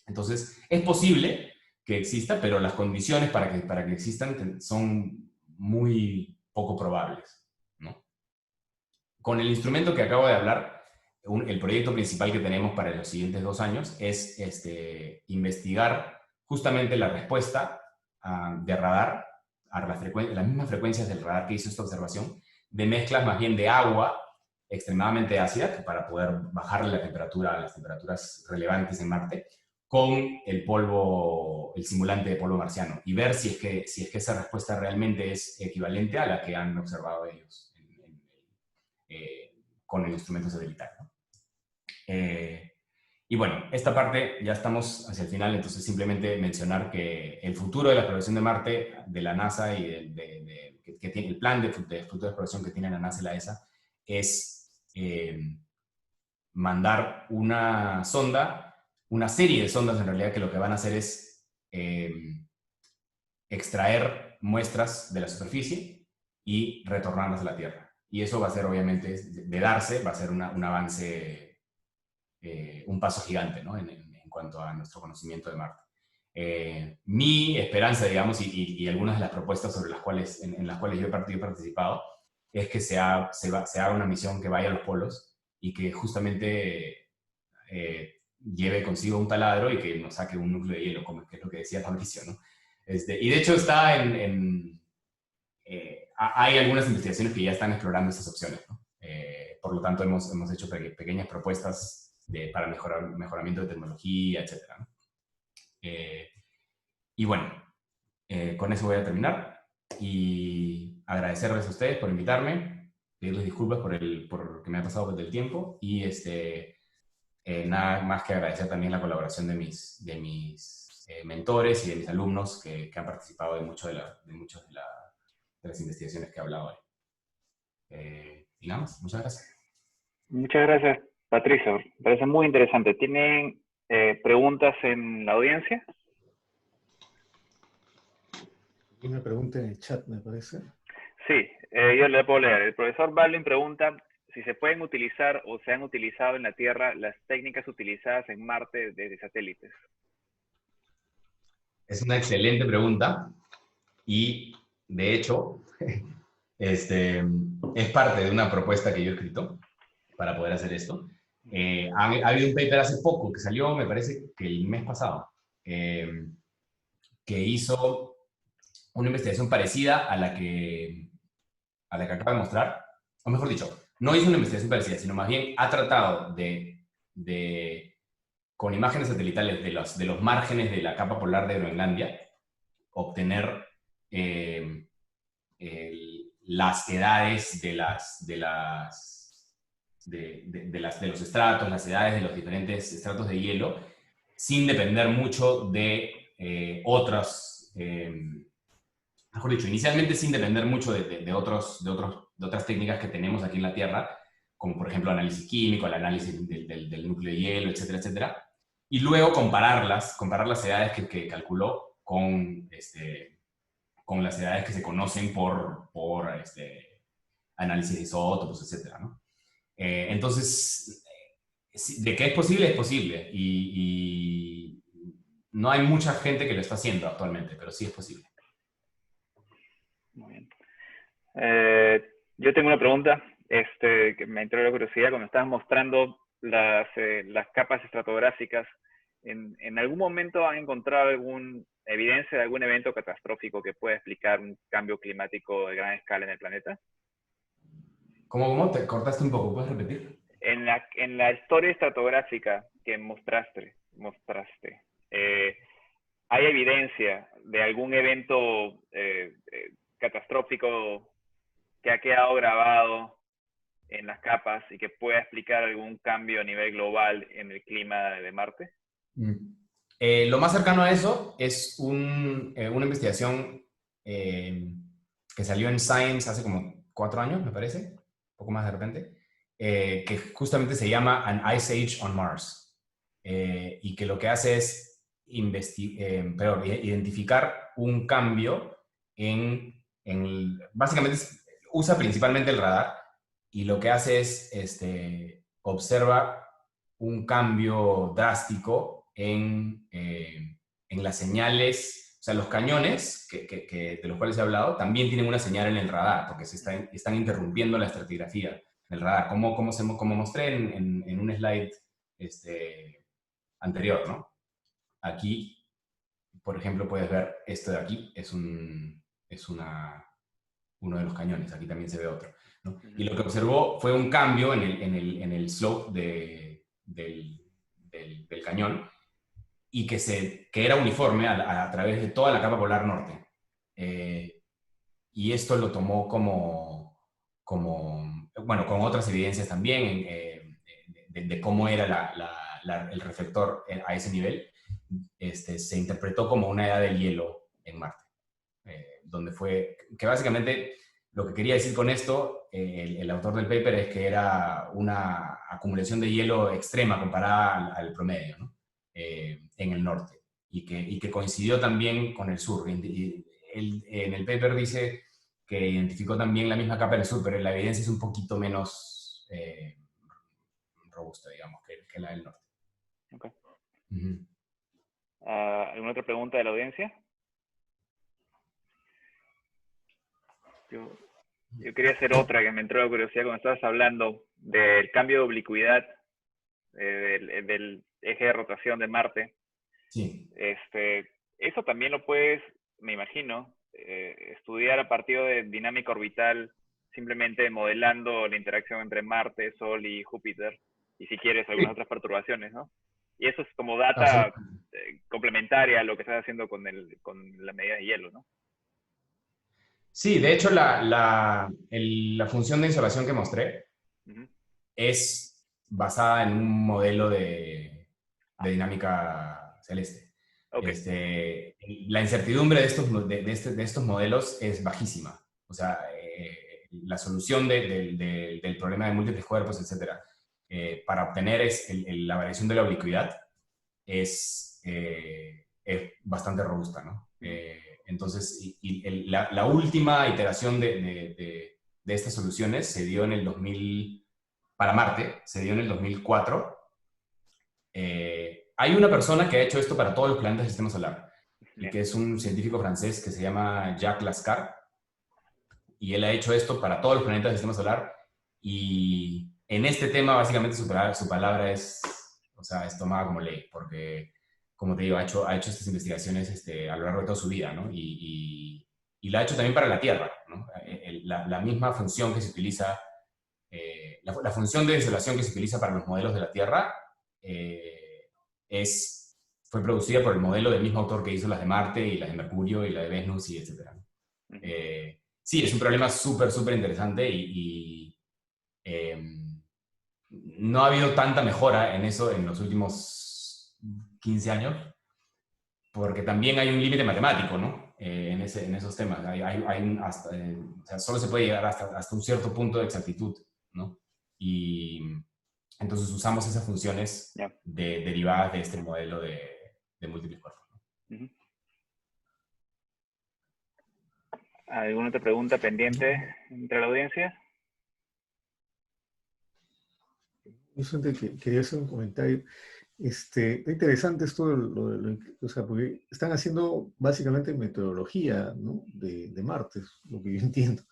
Entonces, es posible que exista, pero las condiciones para que existan son muy poco probables, ¿no? Con el instrumento que acabo de hablar, el proyecto principal que tenemos para los siguientes 2 años es investigar justamente la respuesta de radar a las mismas frecuencias del radar que hizo esta observación, de mezclas más bien de agua extremadamente ácida, para poder bajarle la temperatura a las temperaturas relevantes en Marte, con el simulante de polvo marciano, y ver si es que esa respuesta realmente es equivalente a la que han observado ellos con el instrumento satelital, ¿no? Y bueno, esta parte ya estamos hacia el final, entonces simplemente mencionar que el futuro de la exploración de Marte, de la NASA y que tiene el plan de futuro de exploración que tiene la NASA y la ESA, es mandar una serie de sondas en realidad, que lo que van a hacer es extraer muestras de la superficie y retornarlas a la Tierra. Y eso va a ser, obviamente, de darse, va a ser un avance, un paso gigante, ¿no? en cuanto a nuestro conocimiento de Marte. Mi esperanza, digamos, y algunas de las propuestas sobre en las cuales yo he participado, es que se haga una misión que vaya a los polos y que justamente lleve consigo un taladro y que nos saque un núcleo de hielo, como que es lo que decía Fabricio, ¿no? Y de hecho está hay algunas investigaciones que ya están explorando esas opciones, ¿no? Por lo tanto, hemos hecho pequeñas propuestas para mejoramiento de tecnología, etc., ¿no? Y bueno, con eso voy a terminar y agradecerles a ustedes por invitarme, pedirles disculpas por que me ha pasado del tiempo, y nada más que agradecer también la colaboración de mis mentores y de mis alumnos que han participado de muchas de las investigaciones que he hablado hoy. Y nada más, muchas gracias. Muchas gracias, Patricio. Me parece muy interesante. ¿Tienen preguntas en la audiencia? Una pregunta en el chat, me parece. Sí, yo le puedo leer. El profesor Balvin pregunta si se pueden utilizar o se han utilizado en la Tierra las técnicas utilizadas en Marte desde satélites. Es una excelente pregunta y, de hecho, es parte de una propuesta que yo he escrito para poder hacer esto. Ha habido un paper hace poco que salió, me parece que el mes pasado, que hizo una investigación parecida a la que acabo de mostrar, o mejor dicho, no hizo una investigación parecida, sino más bien ha tratado con imágenes satelitales de los márgenes de la capa polar de Groenlandia, obtener las edades de los estratos, las edades de los diferentes estratos de hielo, sin depender mucho de otras, mejor dicho, inicialmente sin depender mucho de otras técnicas que tenemos aquí en la Tierra, como por ejemplo análisis químico, el análisis del núcleo de hielo, etcétera, etcétera, y luego comparar las edades que calculó con las edades que se conocen por análisis de isótopos, etcétera, ¿no? Entonces, de que es posible, y no hay mucha gente que lo está haciendo actualmente, pero sí es posible. Muy bien. Yo tengo una pregunta que me entró la curiosidad cuando estabas mostrando las capas estratográficas, ¿en algún momento han encontrado alguna evidencia de algún evento catastrófico que pueda explicar un cambio climático de gran escala en el planeta? ¿Cómo te cortaste un poco? ¿Puedes repetir? En la historia estratográfica que mostraste, ¿hay evidencia de algún evento catastrófico que ha quedado grabado en las capas y que pueda explicar algún cambio a nivel global en el clima de Marte? Lo más cercano a eso es una investigación que salió en Science hace como 4 años, me parece, un poco más de repente, que justamente se llama An Ice Age on Mars, y que lo que hace es identificar un cambio básicamente usa principalmente el radar, y lo que hace es observa un cambio drástico en las señales. O sea, los cañones de los cuales he hablado también tienen una señal en el radar, porque están interrumpiendo la estratigrafía del radar, como mostré en un slide anterior, ¿no? Aquí, por ejemplo, puedes ver esto de aquí, es uno de los cañones, aquí también se ve otro, ¿no? Y lo que observó fue un cambio en el slope del cañón, y que era uniforme a través de toda la capa polar norte. Y esto lo tomó bueno, con otras evidencias también de cómo era el reflector a ese nivel. Se interpretó como una edad del hielo en Marte, donde que básicamente lo que quería decir con esto, el autor del paper, es que era una acumulación de hielo extrema comparada al promedio, ¿no? En el norte, y que coincidió también con el sur. En el paper dice que identificó también la misma capa del sur, pero la evidencia es un poquito menos robusta, digamos, que la del norte. Okay. ¿Alguna otra pregunta de la audiencia? Yo quería hacer otra que me entró de curiosidad cuando estabas hablando del cambio de oblicuidad del eje de rotación de Marte. Sí. Eso también lo puedes, me imagino, estudiar a partir de dinámica orbital, simplemente modelando la interacción entre Marte, Sol y Júpiter, y si quieres algunas otras perturbaciones, ¿no? Y eso es como data complementaria a lo que estás haciendo con la medida de hielo, ¿no? Sí, de hecho la función de insolación que mostré es basada en un modelo de dinámica celeste. Okay. La incertidumbre de estos modelos es bajísima. O sea, la solución del problema de múltiples cuerpos, etcétera, para obtener la variación de la oblicuidad es bastante robusta, ¿no? Entonces, la última iteración de estas soluciones se dio en el 2000, para Marte, se dio en el 2004. Hay una persona que ha hecho esto para todos los planetas del sistema solar, y que es un científico francés que se llama Jacques Lascar, y él ha hecho esto para todos los planetas del sistema solar, y en este tema básicamente su palabra es tomada como ley, porque, como te digo, ha hecho estas investigaciones a lo largo de toda su vida, ¿no? Y la ha hecho también para la Tierra, ¿no? La misma función que se utiliza, la función de insolación que se utiliza para los modelos de la Tierra fue producida por el modelo del mismo autor que hizo las de Marte y las de Mercurio y la de Venus y etcétera, ¿no? Sí, es un problema súper interesante, y no ha habido tanta mejora en eso en los últimos 15 años, porque también hay un límite matemático, ¿no? En esos temas. O sea, solo se puede llegar hasta un cierto punto de exactitud, ¿no? Y entonces usamos esas funciones derivadas de este modelo de múltiples cuerpos, ¿no? ¿Alguna otra pregunta pendiente entre la audiencia? Yo quería hacer un comentario. Es interesante esto, o sea, porque están haciendo básicamente metodología, ¿no? de Marte, lo que yo entiendo.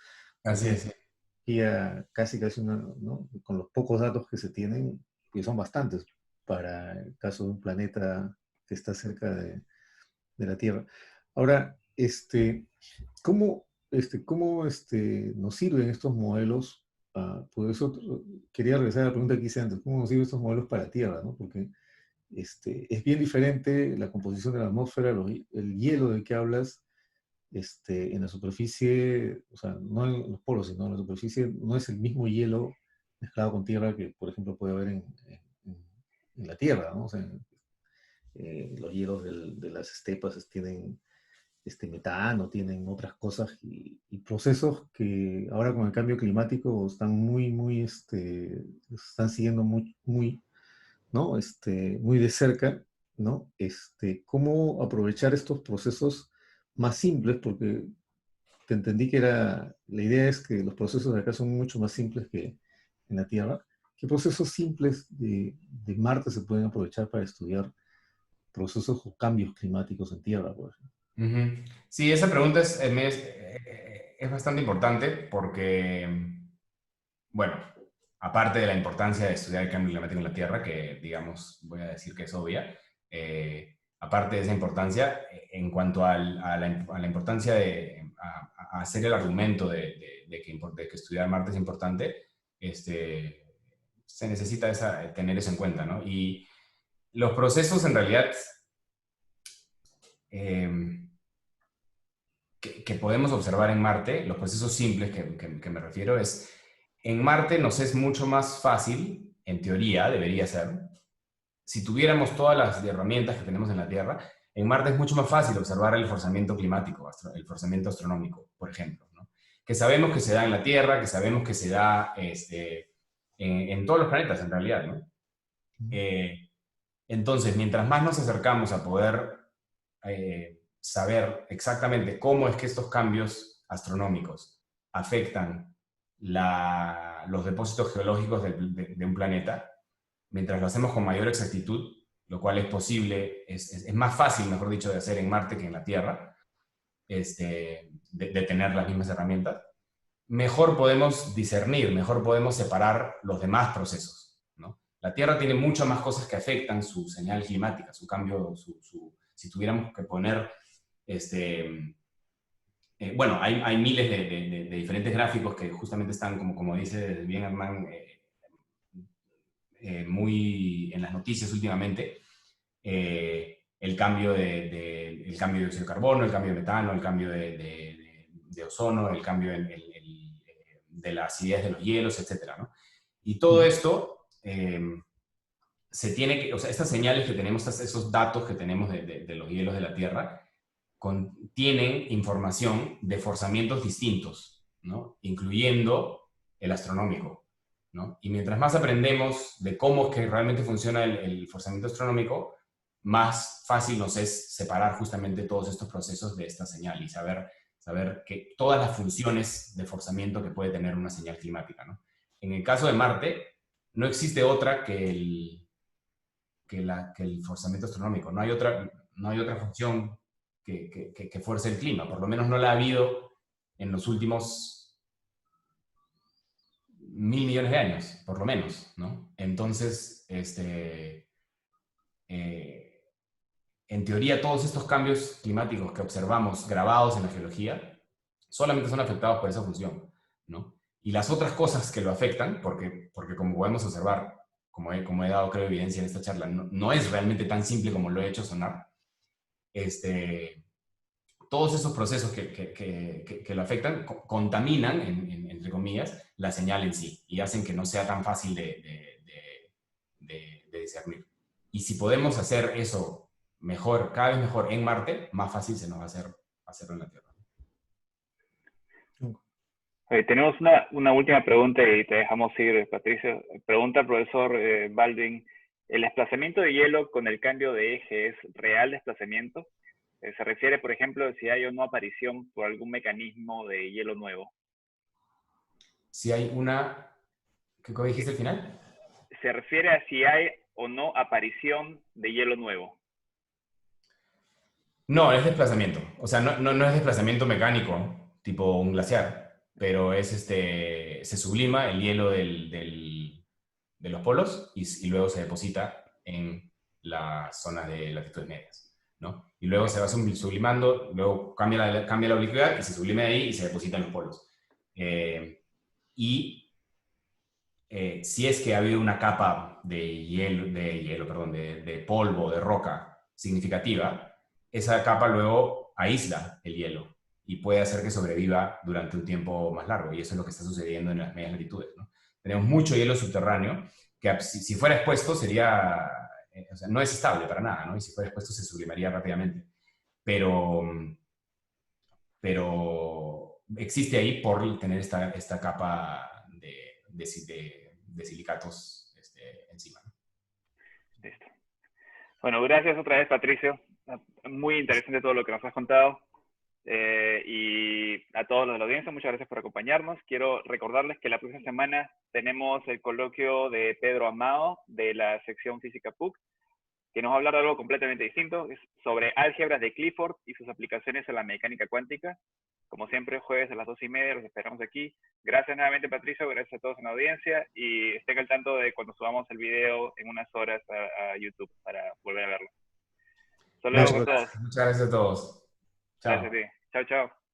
Así es. Ya casi ¿no? Con los pocos datos que se tienen, que son bastantes para el caso de un planeta que está cerca de la Tierra. Ahora, ¿cómo nos sirven estos modelos? Por eso quería regresar a la pregunta que hice antes, ¿cómo nos sirven estos modelos para la Tierra? ¿No? Porque es bien diferente la composición de la atmósfera, el hielo del que hablas, en la superficie, o sea, no en los polos, sino en la superficie, no es el mismo hielo mezclado con tierra que, por ejemplo, puede haber en la Tierra, ¿no? O sea, los hielos de las estepas tienen metano, tienen otras cosas y procesos que ahora con el cambio climático están están siguiendo muy, ¿no? Muy de cerca, ¿no? Cómo aprovechar estos procesos más simples, porque te entendí que la idea es que los procesos de acá son mucho más simples que en la Tierra. ¿Qué procesos simples de Marte se pueden aprovechar para estudiar procesos o cambios climáticos en Tierra, por ejemplo? Sí, esa pregunta es bastante importante porque, bueno, aparte de la importancia de estudiar el cambio climático en la Tierra, que digamos, voy a decir que es obvia, aparte de esa importancia, en cuanto a la importancia a hacer el argumento de que estudiar Marte es importante, se necesita tener eso en cuenta, ¿no? Y los procesos en realidad que podemos observar en Marte, los procesos simples que me refiero es, en Marte nos es mucho más fácil, en teoría debería ser, si tuviéramos todas las herramientas que tenemos en la Tierra, en Marte es mucho más fácil observar el forzamiento climático, el forzamiento astronómico, por ejemplo, ¿no? Que sabemos que se da en la Tierra, que sabemos que se da en todos los planetas en realidad, ¿no? Entonces, mientras más nos acercamos a poder saber exactamente cómo es que estos cambios astronómicos afectan los depósitos geológicos de un planeta, mientras lo hacemos con mayor exactitud, lo cual es posible, es más fácil, mejor dicho, de hacer en Marte que en la Tierra, de tener las mismas herramientas, mejor podemos discernir, mejor podemos separar los demás procesos, ¿no? La Tierra tiene muchas más cosas que afectan su señal climática, su cambio, si tuviéramos que poner, bueno, hay miles de diferentes gráficos que justamente están, como dice bien Hernán, muy en las noticias últimamente, el cambio de dióxido de carbono, el cambio de metano, el cambio de ozono, el cambio de la acidez de los hielos, etcétera, ¿no? Y todo esto se tiene que, o sea, estas señales que tenemos, esos datos que tenemos de los hielos de la Tierra, contienen información de forzamientos distintos, ¿no? Incluyendo el astronómico, ¿no? Y mientras más aprendemos de cómo es que realmente funciona el forzamiento astronómico, más fácil nos es separar justamente todos estos procesos de esta señal y saber que todas las funciones de forzamiento que puede tener una señal climática, ¿no? En el caso de Marte, no existe otra que el forzamiento astronómico. No hay otra función que fuerce el clima. Por lo menos no la ha habido en los últimos 1.000 millones de años, por lo menos, ¿no? Entonces, en teoría, todos estos cambios climáticos que observamos grabados en la geología solamente son afectados por esa función, ¿no? Y las otras cosas que lo afectan, porque como podemos observar, como he dado, creo, evidencia en esta charla, no es realmente tan simple como lo he hecho sonar. Todos esos procesos que lo afectan contaminan, entre comillas, la señal en sí y hacen que no sea tan fácil de discernir. Y si podemos hacer eso mejor, cada vez mejor en Marte, más fácil se nos va a hacerlo en la Tierra. Tenemos una última pregunta y te dejamos ir, Patricio. Pregunta al profesor Baldwin. ¿El desplazamiento de hielo con el cambio de eje es real desplazamiento? Se refiere, por ejemplo, si hay o no aparición por algún mecanismo de hielo nuevo. Si hay ¿Qué dijiste al final? Se refiere a si hay o no aparición de hielo nuevo. No, es desplazamiento. O sea, no es desplazamiento mecánico, tipo un glaciar, pero es se sublima el hielo de los polos y luego se deposita en la zona de latitudes medias, ¿no? Y luego se va sublimando, luego cambia la oblicuidad y se sublime ahí y se deposita en los polos. Si es que ha habido una capa de polvo, de roca significativa, esa capa luego aísla el hielo y puede hacer que sobreviva durante un tiempo más largo. Y eso es lo que está sucediendo en las medias latitudes, ¿no? Tenemos mucho hielo subterráneo que si fuera expuesto sería, o sea, no es estable para nada, ¿no? Y si fuera expuesto se sublimaría rápidamente. Pero existe ahí por tener esta capa de silicatos encima, ¿no? Listo. Bueno, gracias otra vez, Patricio. Muy interesante todo lo que nos has contado. Y a todos los de la audiencia, muchas gracias por acompañarnos. Quiero recordarles que la próxima semana tenemos el coloquio de Pedro Amao de la sección Física PUC, que nos va a hablar de algo completamente distinto, es sobre álgebras de Clifford y sus aplicaciones a la mecánica cuántica. Como siempre, jueves a las 2:30, los esperamos aquí. Gracias nuevamente, Patricio, gracias a todos en la audiencia y estén al tanto de cuando subamos el video en unas horas a YouTube para volver a verlo. Saludos a todos. Muchas gracias a todos. Chao. Gracias a ti. Chao, chao.